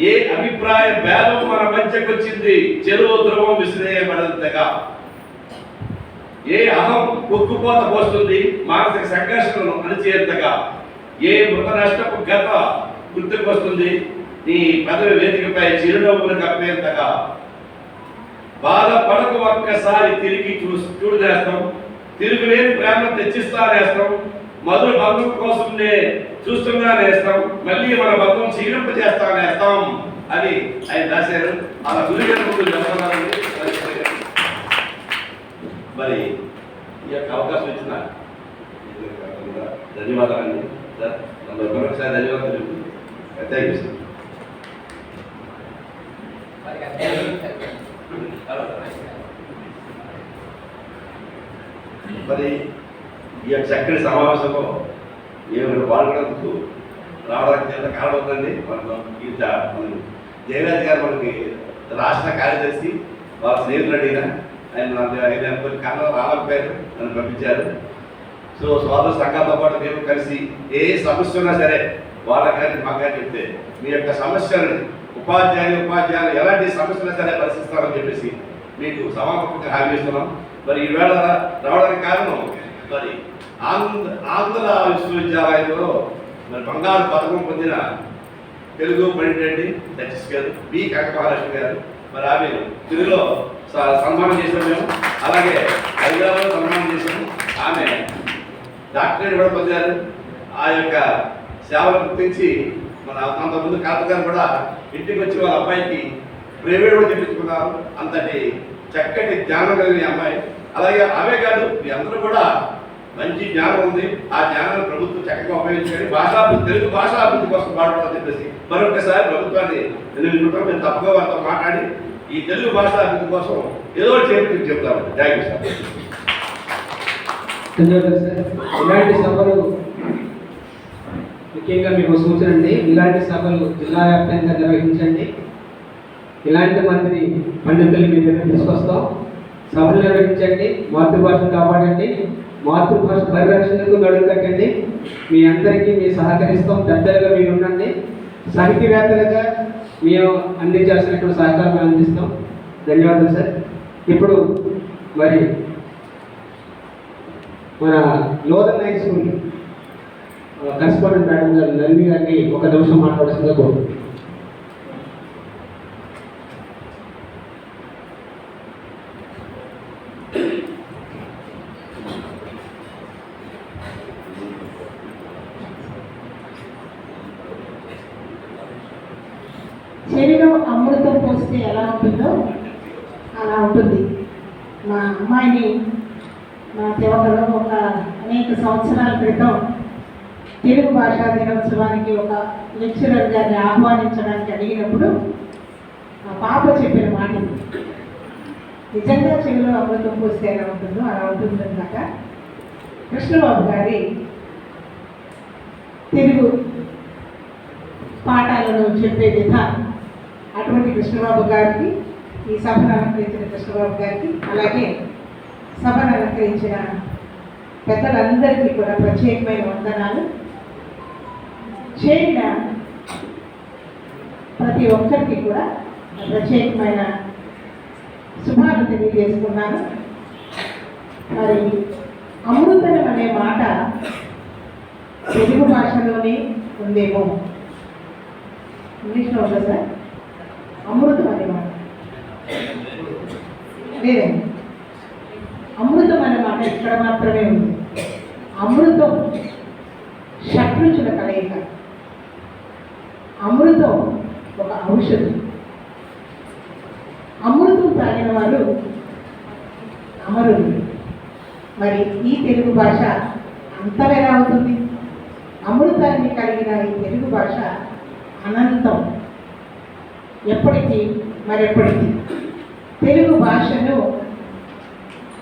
ఏ అభిప్రాయ భేదం మన మధ్యకొచ్చింది చెరువు ధ్రువం విసిరేయబడంతగా. ఏ అహం ఉక్కుపోత పోస్తుంది మానసిక సంఘర్షణను అణిచేంతగా. ఏ మృత నష్టపు గత గుర్తుకొస్తుంది నీ పదవి వేదికపై చిరునవ్వులు కప్పేంతగా. బాధపడకు ఒక్కసారి తిరిగి చూడు నేస్తాం, తిరుగులేని ప్రేమ తెచ్చిస్తా నేస్తాం, మధుర బంధం కోసంనే చూస్తున్నా నేస్తాం, మళ్ళీ మన బంధం చీరింప చేస్తా నేస్తాం అని ఆయన రాశారు. అలా గురుగారి ముందు చెప్తున్నారండి. మరి ఈ యొక్క అవకాశం ఇచ్చిన ధన్యవాదాలండి సార్. మరొకసారి ధన్యవాదాలు. Thank you sir. మరి ఈ యొక్క చక్కటి సమావేశంలో ఏమైనా పాల్గొనేందుకు రావడానికి ఎంత కారణం అవుతుందండి. మనకు జయరాజ్ గారు మనకి రాష్ట్ర కార్యదర్శి, వాళ్ళ స్నేహితులు అడిగిన ఆయన కొన్ని కారణాలు రాలేకపోయారు, నన్ను పంపించారు. సో సోదర సంఘాలతో పాటు మేము కలిసి ఏ సమస్య ఉన్నా సరే వాళ్ళకి కానీ మాకు కానీ చెప్తే మీ యొక్క సమస్యలను ఉపాధ్యాయులు ఎలాంటి సమస్యలు సరే పరిశీలిస్తామని చెప్పేసి మీకు సమాపకంగా హామీ ఇస్తున్నాం. మరి ఈవేళ రావడానికి కారణం మరి ఆంధ్ర విశ్వవిద్యాలయంలో మరి బంగారు పథకం పొందిన తెలుగు పండితుడి జస్టిస్ గారు బి కనకమహాలక్ష్మి గారు. మరి ఆమె తెలుగులో సన్మానం చేసాం మేము, అలాగే హైదరాబాద్లో సన్మానం చేసాము. ఆమె డాక్టరేట్ కూడా పొందారు. ఆ యొక్క సేవలు గుర్తించి మన అంతకుముందు కాంత గారు కూడా ఇంటికి వచ్చి వాళ్ళ అబ్బాయికి ప్రైవేట్ కూడా చెప్పించుకున్నారు. అంతటి చక్కటి జ్ఞానం కలిగిన అమ్మాయి. అలాగే ఆమె కాదు, మీ అందరూ కూడా మంచి జ్ఞానం ఉంది. ఆ జ్ఞానాన్ని ప్రభుత్వం చక్కగా ఉపయోగించుకొని భాషాభివృద్ధి, తెలుగు భాషాభివృద్ధి కోసం పాటుపడాలని చెప్పేసి మరొకసారి ప్రభుత్వాన్ని ఎన్నుకుంటాం. మేము తప్పగా వారితో మాట్లాడి ఈ తెలుగు భాషాభివృద్ధి కోసం ఏదో చేపట్టి చెప్తాము. Thank you sir. ధన్యవాదాలు సార్. ఇలాంటి సభలు ముఖ్యంగా మీకు సూచన అండి, ఇలాంటి సభలు జిల్లా వ్యాప్తంగా నిర్వహించండి. ఇలాంటి మందిని పండితులు మీ దగ్గర తీసుకొస్తాం. సభలు నిర్వహించండి, మాతృభాషను కాపాడండి, మాతృభాష పరిరక్షణకు నడుం కట్టండి. మీ అందరికీ మీ సహకరిస్తాం. పెద్దలుగా మీరు ఉండండి, సాహితీవేత్తలుగా మేము అందించాల్సినటువంటి సహకారం మేము అందిస్తాం. ధన్యవాదాలు సార్. ఇప్పుడు మరి మన లోదన్ హై స్కూల్ కరెస్పాండెంట్ మేడం గారు నల్లి గారిని ఒక నిమిషం మాట్లాడాల్సిందిగా కోరుతున్నాను. చెవిలో అమృతం పోస్తే ఎలా ఉంటుందో అలా ఉంటుంది. మా అమ్మాయిని మా సేవకులు ఒక అనేక సంవత్సరాల క్రితం తెలుగు భాషా దినోత్సవానికి ఒక లెక్చరర్ గారిని ఆహ్వానించడానికి అడిగినప్పుడు మా పాప చెప్పిన మాట నిజంగా చెవిలో అమృతం పోస్తే ఎలా ఉంటుందో అలా ఉంటుందన్నమాట. కృష్ణబాబు గారి తెలుగు పాఠాలను చెప్పే విధానం, అటువంటి కృష్ణబాబు గారికి, ఈ సభను అలంకరించిన కృష్ణబాబు గారికి, అలాగే సభను అలంకరించిన పెద్దలందరికీ కూడా ప్రత్యేకమైన వందనాలు. చేరిన ప్రతి ఒక్కరికి కూడా ప్రత్యేకమైన శుభాలు తెలియజేసుకున్నాను. మరి అమృతం అనే మాట తెలుగు భాషలోనే ఉందేమో, ఇంగ్లీష్లో ఉందా సార్? అమృతం అనే మాట లేదండి. అమృతం అనే మాట ఇక్కడ మాత్రమే ఉంది. అమృతం షట్రుచుల కలయిక. అమృతం ఒక ఔషధం. అమృతం తాగిన వారు అమరులు. మరి ఈ తెలుగు భాష అంతం ఎలా అవుతుంది? అమృతాన్ని కలిగిన ఈ తెలుగు భాష అనంతం, ఎప్పటికీ మరెప్పటికీ. తెలుగు భాషను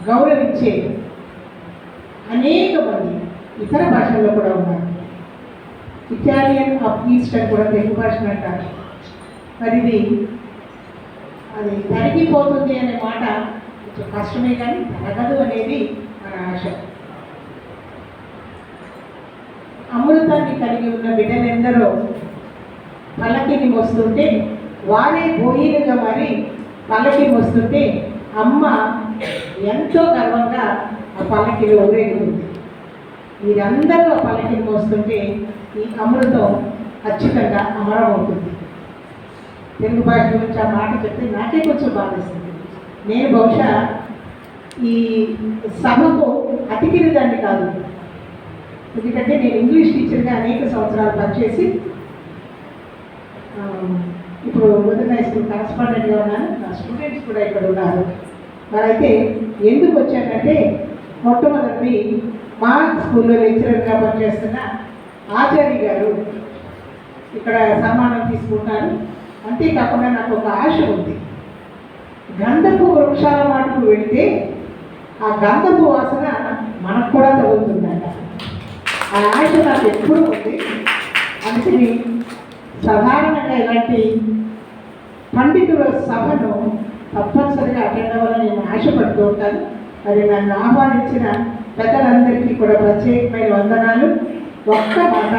గౌరవించే అనేక మంది ఇతర భాషల్లో కూడా ఉన్నారు. ఇటాలియన్ ఆఫ్ ఈస్ట్ అని కూడా తెలుగు భాషను అంటారు. మరి అది తరిగిపోతుంది అనే మాట కొంచెం కష్టమే, కానీ తరగదు అనేది మన ఆశ. అమృతాన్ని కలిగి ఉన్న బిడ్డలెందరో పల్లకిని మోస్తుంటే, వారే బోయిలుగా మరి పల్లకిని మోస్తుంటే అమ్మ ఎంతో గర్వంగా ఆ పల్లకిలో ఊరేగుతుంది. మీరందరూ ఆ పల్లకిని మోస్తుంటే ఈ అమృతం ఖచ్చితంగా అమరమవుతుంది. తెలుగు భాష గురించి ఆ మాట చెప్తే నాకే కొంచెం బాధేస్తుంది. నేను బహుశా ఈ సభకు అతికిన దాన్ని కాదు, ఎందుకంటే నేను ఇంగ్లీష్ టీచర్గా అనేక సంవత్సరాలు పనిచేసి ఇప్పుడు వదిన హై స్కూల్ కరస్పాండెంట్గా ఉన్నాను. నా స్టూడెంట్స్ కూడా ఇక్కడ ఉన్నారు. మరైతే ఎందుకు వచ్చానంటే, మొట్టమొదటి మా స్కూల్లో లెక్చరర్గా పనిచేస్తున్న ఆచార్య గారు ఇక్కడ సన్మానం తీసుకుంటారు. అంతేకాకుండా నాకు ఒక ఆశ ఉంది. గంధపు వృక్షాల మాటకు వెళితే ఆ గంధపు వాసన మనకు కూడా తగులుతుందంట. ఆ ఆశ నాకు ఎప్పుడూ ఉంది. అందుకని సాధారణంగా ఇలాంటి పండితుల సభను తప్పనిసరిగా అటెండ్ అవ్వాలని నేను ఆశపడుతూ ఉంటాను. మరి నన్ను ఆహ్వానించిన పెద్దలందరికీ కూడా ప్రత్యేకమైన వందనాలు. ఒక్క మాట,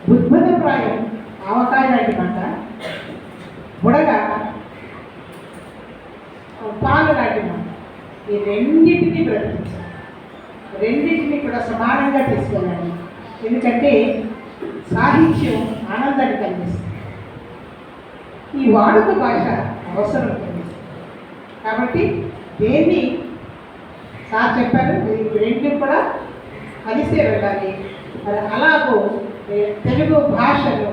బుద్భుతప్రాయం ఆవకాయ లాంటి మాట, బుడగ పాలు లాంటి మాట, ఈ రెండింటినీ బ్రతికించాలి. రెండింటినీ కూడా సమానంగా తీసుకెళ్ళాలి. ఎందుకంటే సాహిత్యం ఆనందాన్ని కలిగిస్తుంది, ఈ వాడుక భాష అవసరం కలిగిస్తుంది. కాబట్టి దేన్ని సార్ చెప్పారు, రెండు కూడా కలిసే వెళ్ళాలి. మరి అలాగూ తెలుగు భాషను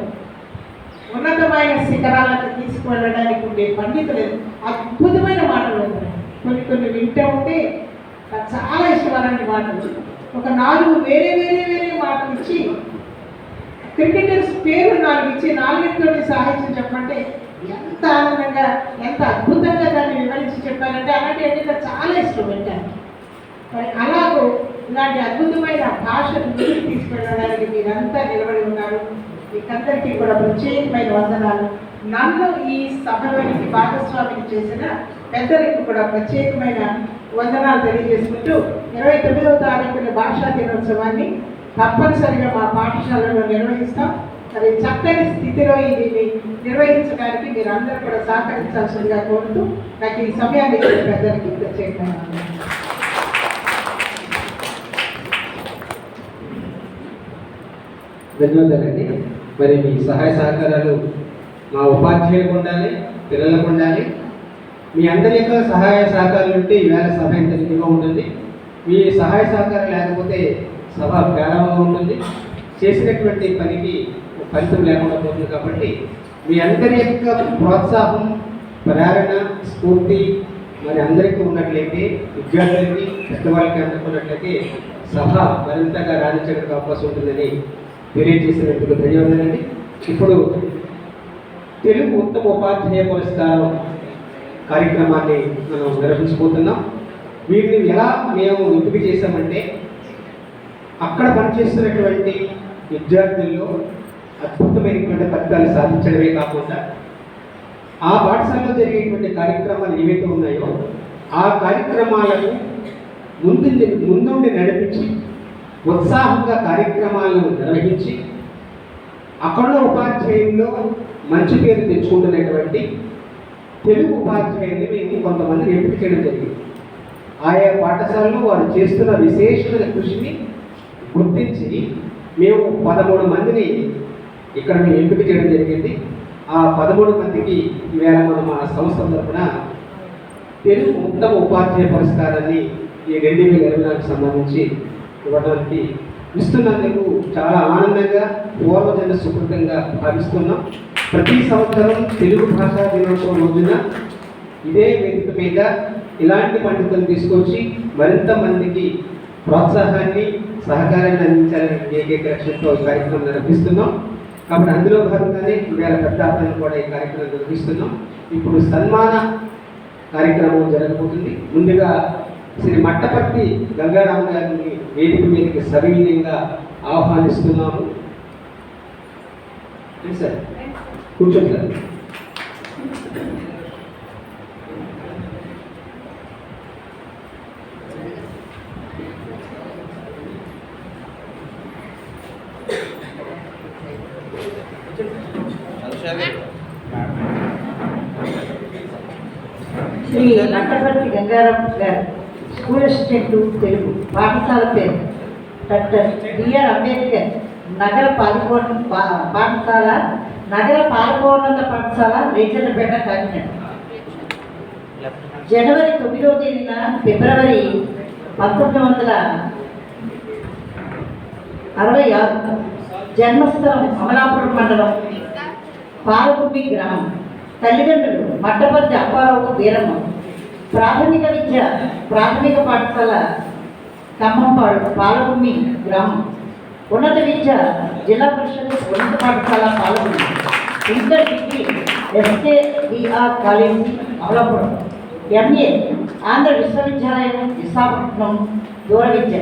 ఉన్నతమైన శిఖరాలకు తీసుకువెళ్ళడానికి ఉండే పండితులు అద్భుతమైన మాటలు ఉన్నాయి. కొన్ని వింటూ ఉంటే నాకు చాలా ఇష్టమైన మాటలు. ఒక 4 వేరే మాటలు ఇచ్చి, క్రికెటర్స్ పేరు 4 ఇచ్చి 4 సాహిత్యం చెప్పమంటే ఎంత ఆనందంగా, ఎంత అద్భుతంగా దాన్ని వివరించి చెప్పారంటే అలాంటి అంటే నాకు చాలా ఇష్టం వింటాను. మరి అలాగూ ఇలాంటి అద్భుతమైన భాషను ముందుకు తీసుకెళ్ళడానికి మీరంతా నిలబడి ఉన్నారు. మీకందరికీ కూడా ప్రత్యేకమైన వందనాలు. నన్ను ఈ సభలోనికి భాగస్వామిని చేసిన పెద్దలకు కూడా ప్రత్యేకమైన వందనాలు తెలియజేసుకుంటూ 29వ తారీఖున భాషా దినోత్సవాన్ని తప్పనిసరిగా మా పాఠశాలలో నిర్వహిస్తాం. మరి చక్కని స్థితిలో ఇది నిర్వహించడానికి మీరు అందరూ కూడా సహకరించాల్సిందిగా కోరుతూ నాకు ఈ సమయాన్ని ఇచ్చిన పెద్దలకి ప్రత్యేకమైన ధన్యవాదాలండి. మరి మీ సహాయ సహకారాలు మా ఉపాధ్యాయులకు ఉండాలి, పిల్లలకు ఉండాలి. మీ అందరి యొక్క సహాయ సహకారాలు ఉంటే ఈవేళ సభ ఎంత నిధిగా ఉంటుంది. మీ సహాయ సహకారం లేకపోతే సభ ప్రారంభంగా ఉంటుంది, చేసినటువంటి పనికి ఫలితం లేకుండా పోతుంది. కాబట్టి మీ అందరి యొక్క ప్రోత్సాహం, ప్రేరణ, స్ఫూర్తి మరి అందరికీ ఉన్నట్లయితే, విద్యార్థులకి పెద్దవాళ్ళకి అందరికీ ఉన్నట్లయితే సభ మరింతగా రాణించడానికి అవకాశం ఉంటుందని తెలియజేసినందుకు ధన్యవాదాలండి. ఇప్పుడు తెలుగు ఉత్తమ ఉపాధ్యాయ పురస్కారం కార్యక్రమాన్ని మనం నిర్వహించబోతున్నాం. వీటిని ఎలా మేము ఎంపిక చేశామంటే, అక్కడ పనిచేస్తున్నటువంటి విద్యార్థుల్లో అద్భుతమైనటువంటి ఫలితాలు సాధించడమే కాకుండా ఆ పాఠశాలలో జరిగేటువంటి కార్యక్రమాలు ఏవైతే ఉన్నాయో ఆ కార్యక్రమాలను ముందుండి నడిపించి ఉత్సాహంగా కార్యక్రమాలను నిర్వహించి అక్కడున్న ఉపాధ్యాయుల్లో మంచి పేరు తెచ్చుకుంటున్నటువంటి తెలుగు ఉపాధ్యాయుల్ని మేము కొంతమంది ఎంపిక చేయడం జరిగింది. ఆయా పాఠశాలలో వారు చేస్తున్న విశేషమైన కృషిని గుర్తించి మేము 13 మందిని ఇక్కడ మేము ఎంపిక చేయడం జరిగింది. ఆ 13 మందికి ఈవేళ మనం మా సంస్థ తరఫున తెలుగు ఉత్తమ ఉపాధ్యాయ పురస్కారాన్ని ఈ 2024 సంబంధించి ఇవ్వడానికి ఇస్తున్నందుకు చాలా ఆనందంగా, పూర్వజన సుకృతంగా భావిస్తున్నాం. ప్రతి సంవత్సరం తెలుగు భాషా దినోత్సవం రోజున ఇదే వేదిక మీద ఇలాంటి పండితులను తీసుకొచ్చి మరింత మందికి ప్రోత్సాహాన్ని, సహకారాన్ని అందించాలని ఏకైక లక్ష్యంతో ఈ కార్యక్రమం నిర్వహిస్తున్నాం. కాబట్టి అందులో భాగంగానే ఇవాళ పెద్దాపలను కూడా ఈ కార్యక్రమం నిర్వహిస్తున్నాం. ఇప్పుడు సన్మాన కార్యక్రమం జరగబోతుంది. ముందుగా శ్రీ మట్టపర్తి గంగారాం గారిని వేదిక మీదకి సవినీయంగా ఆహ్వానిస్తున్నాము. సార్ కూర్చోండి సార్. శ్రీ మట్టపర్తి గంగారాం గారు స్కూల్ అసిస్టెంట్ తెలుగు పాఠశాల పేరు డాక్టర్ బిఆర్ అంబేద్కర్ నగర పాఠశాల నగర పాల్గొన్నత పాఠశాల రేచర్లపేట కాకినాడ. జనవరి 9వ తేదీన ఫిబ్రవరి 1966 జన్మస్థలం అమలాపురం మండలం పాలకుర్మి గ్రామం. తల్లిదండ్రులు మట్టపర్తి అప్పారావు వీరమ్మ. ప్రాథమిక విద్య ప్రాథమిక పాఠశాల ఖమ్మంపాడు పాలకుర్మి గ్రామం. ఉన్నత విద్య జిల్లా పరిషత్ ఉన్నత పాఠశాల Palakurmi. Inter degree SKBR college Amalapuram. MA Andhra విశ్వవిద్యాలయం విశాఖపట్నం దూర విద్య.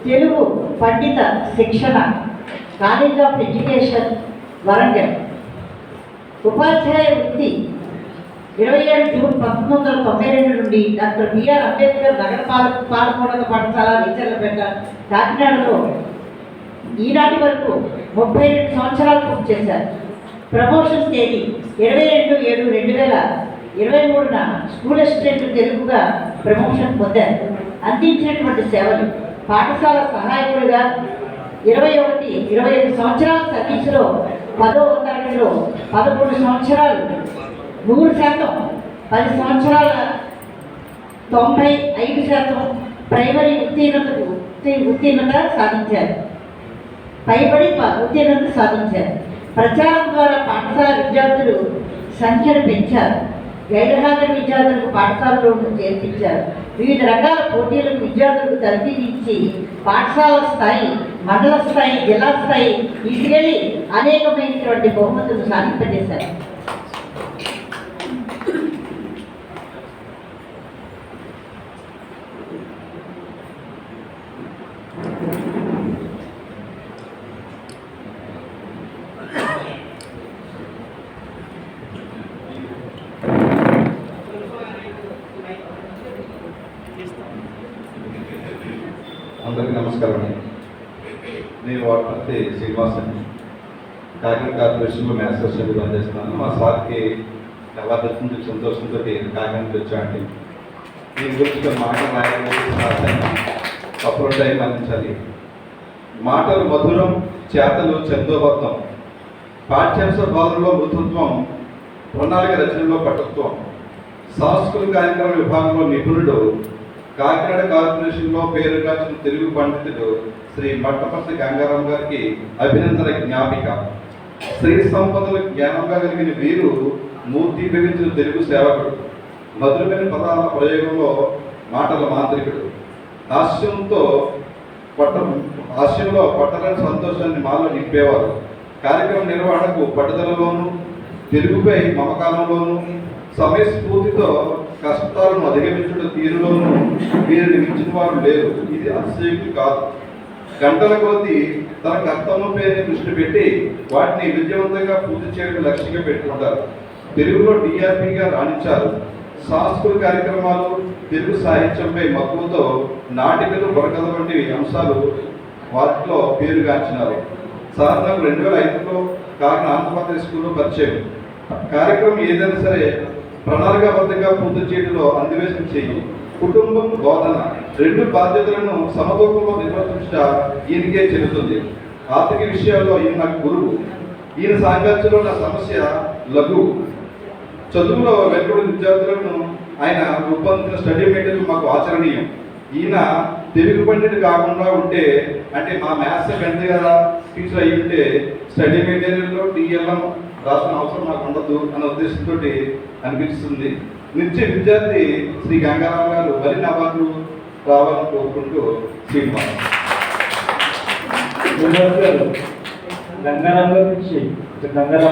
తెలుగు పండిత శిక్షణ కాలేజ్ ఆఫ్ ఎడ్యుకేషన్ వరంగల్. ఉపాధ్యాయ వృత్తి 27 జూన్ 1992 నుండి డాక్టర్ బిఆర్ అంబేద్కర్ నగర పాలకోన్నత పాఠశాల రేచర్లపేట కాకినాడలో ఈనాటి వరకు 32 సంవత్సరాలు పూర్తి చేశారు. ప్రమోషన్ తేదీ 22/7/2023న స్కూల్ అసిస్టెంట్ తెలుగుగా ప్రమోషన్ పొందారు. అందించినటువంటి సేవలు పాఠశాల సహాయకులుగా 25 సంవత్సరాల సర్వీసులో 10వ తరగతిలో 13 సంవత్సరాలు 100%, 10 సంవత్సరాల 95% ప్రైమరీ ఉత్తీర్ణత సాధించారు. పైబడి ఉత్తీర్ణత సాధించారు. ప్రచారం ద్వారా పాఠశాల విద్యార్థులు సంఖ్యను పెంచారు. గైర్హాజరు విద్యార్థులకు పాఠశాలలో చేర్పించారు. వివిధ రకాల పోటీలకు విద్యార్థులకు తరబేతి ఇచ్చి పాఠశాల స్థాయి, మండల స్థాయి, జిల్లా స్థాయి తీసుకెళ్ళి అనేకమైనటువంటి బహుమతులు సాధింపజేశారు. అందరికీ నమస్కారం. నేను వాటపర్తి శ్రీనివాస్ అండి. కాకినాడ కార్పొరేషన్లో మ్యాథ్స్ అసిస్టెంట్ పనిచేస్తున్నాను. మా సార్కి ఎలా వచ్చింది సంతోషంతో కాకినాడకి వచ్చామండి. దీని గురించి మాటలు రాయాలి, అప్పుడు టైం అందించాలి. మాటలు మధురం, చేతలు చందోబద్ధం. పాఠ్యాంశ బోధనలో మృదుత్వం, ప్రణాళిక రచనలో పటుత్వం. సాంస్కృతిక కార్యక్రమ విభాగంలో నిపుణుడు, కాకినాడ కార్పొరేషన్లో పేరుగాంచిన తెలుగు పండితుడు శ్రీ మట్టపర్తి గంగారాం గారికి అభినందన జ్ఞాపిక. స్త్రీ సంపదల జ్ఞానంగా కలిగిన వీరు మూర్తి భవించిన తెలుగు సేవకుడు. మధురమైన పదాల ప్రయోగంలో మాటల మాంత్రికుడు. హాస్యంలో పట్టలేని సంతోషాన్ని మాలో నింపేవారు. కార్యక్రమ నిర్వహణకు పట్టుదలలోనూ, తెలుగుపై మమకాలంలోనూ, సమయస్ఫూర్తితో కష్టాలను అధిగమించడం తీరులోనూ వీరిని మించిన వారు లేరు. ఇది అతిశయోక్తి కాదు. గంటల కొద్దీ తన కర్తవ్యంపై దృష్టి పెట్టి వాటిని విజయవంతంగా పూర్తి చేయడం లక్ష్యంగా పెట్టుకుంటారు. తెలుగులో డిఆర్పీగా రాణించారు. సాంస్కృతిక కార్యక్రమాలు, తెలుగు సాహిత్యంపై మక్కువతో నాటికలు, బుర్రకథ వంటి అంశాలు వాటిలో పేరుగాంచినారు. సార్ నాకు 2005లో కాకినాడ ఆంధ్రప్రదేశ్ స్కూల్లో పరిచయం. కార్యక్రమం ఏదైనా సరే ప్రణాళికాబద్ధంగా పూర్తి చేయడంలో అన్వేషణ చేయి. కుటుంబం, బోధన రెండు బాధ్యతలను సమతూకంలో నిర్వర్తించడం ఈయనకే చెందుతుంది. ఆర్థిక విషయాల్లో ఈయన నాకు గురువు. ఈయన సాంగత్యంలో నా సమస్య లఘు. చదువులో వెనుకబడిన విద్యార్థులను ఆయన రూపొందించిన స్టడీ మెటీరియల్ మాకు ఆచరణీయం. ఈయన తెలుగు పండితుడు కాకుండా ఉంటే, అంటే మా మ్యాథ్స్ గంట కదా టీచర్ అయ్యి ఉంటే స్టడీ మెటీరియల్లో టీఎల్ఎం రాసిన అవసరం నాకు ఉండదు అనే ఉద్దేశంతో అనిపిస్తుంది. నిత్య విద్యార్థి శ్రీ గంగారాం గారు మరిన్ని అవార్డులు రావాలని కోరుకుంటూ శ్రీనివాస్. గంగారాం గారు పిలిచి గంగారాం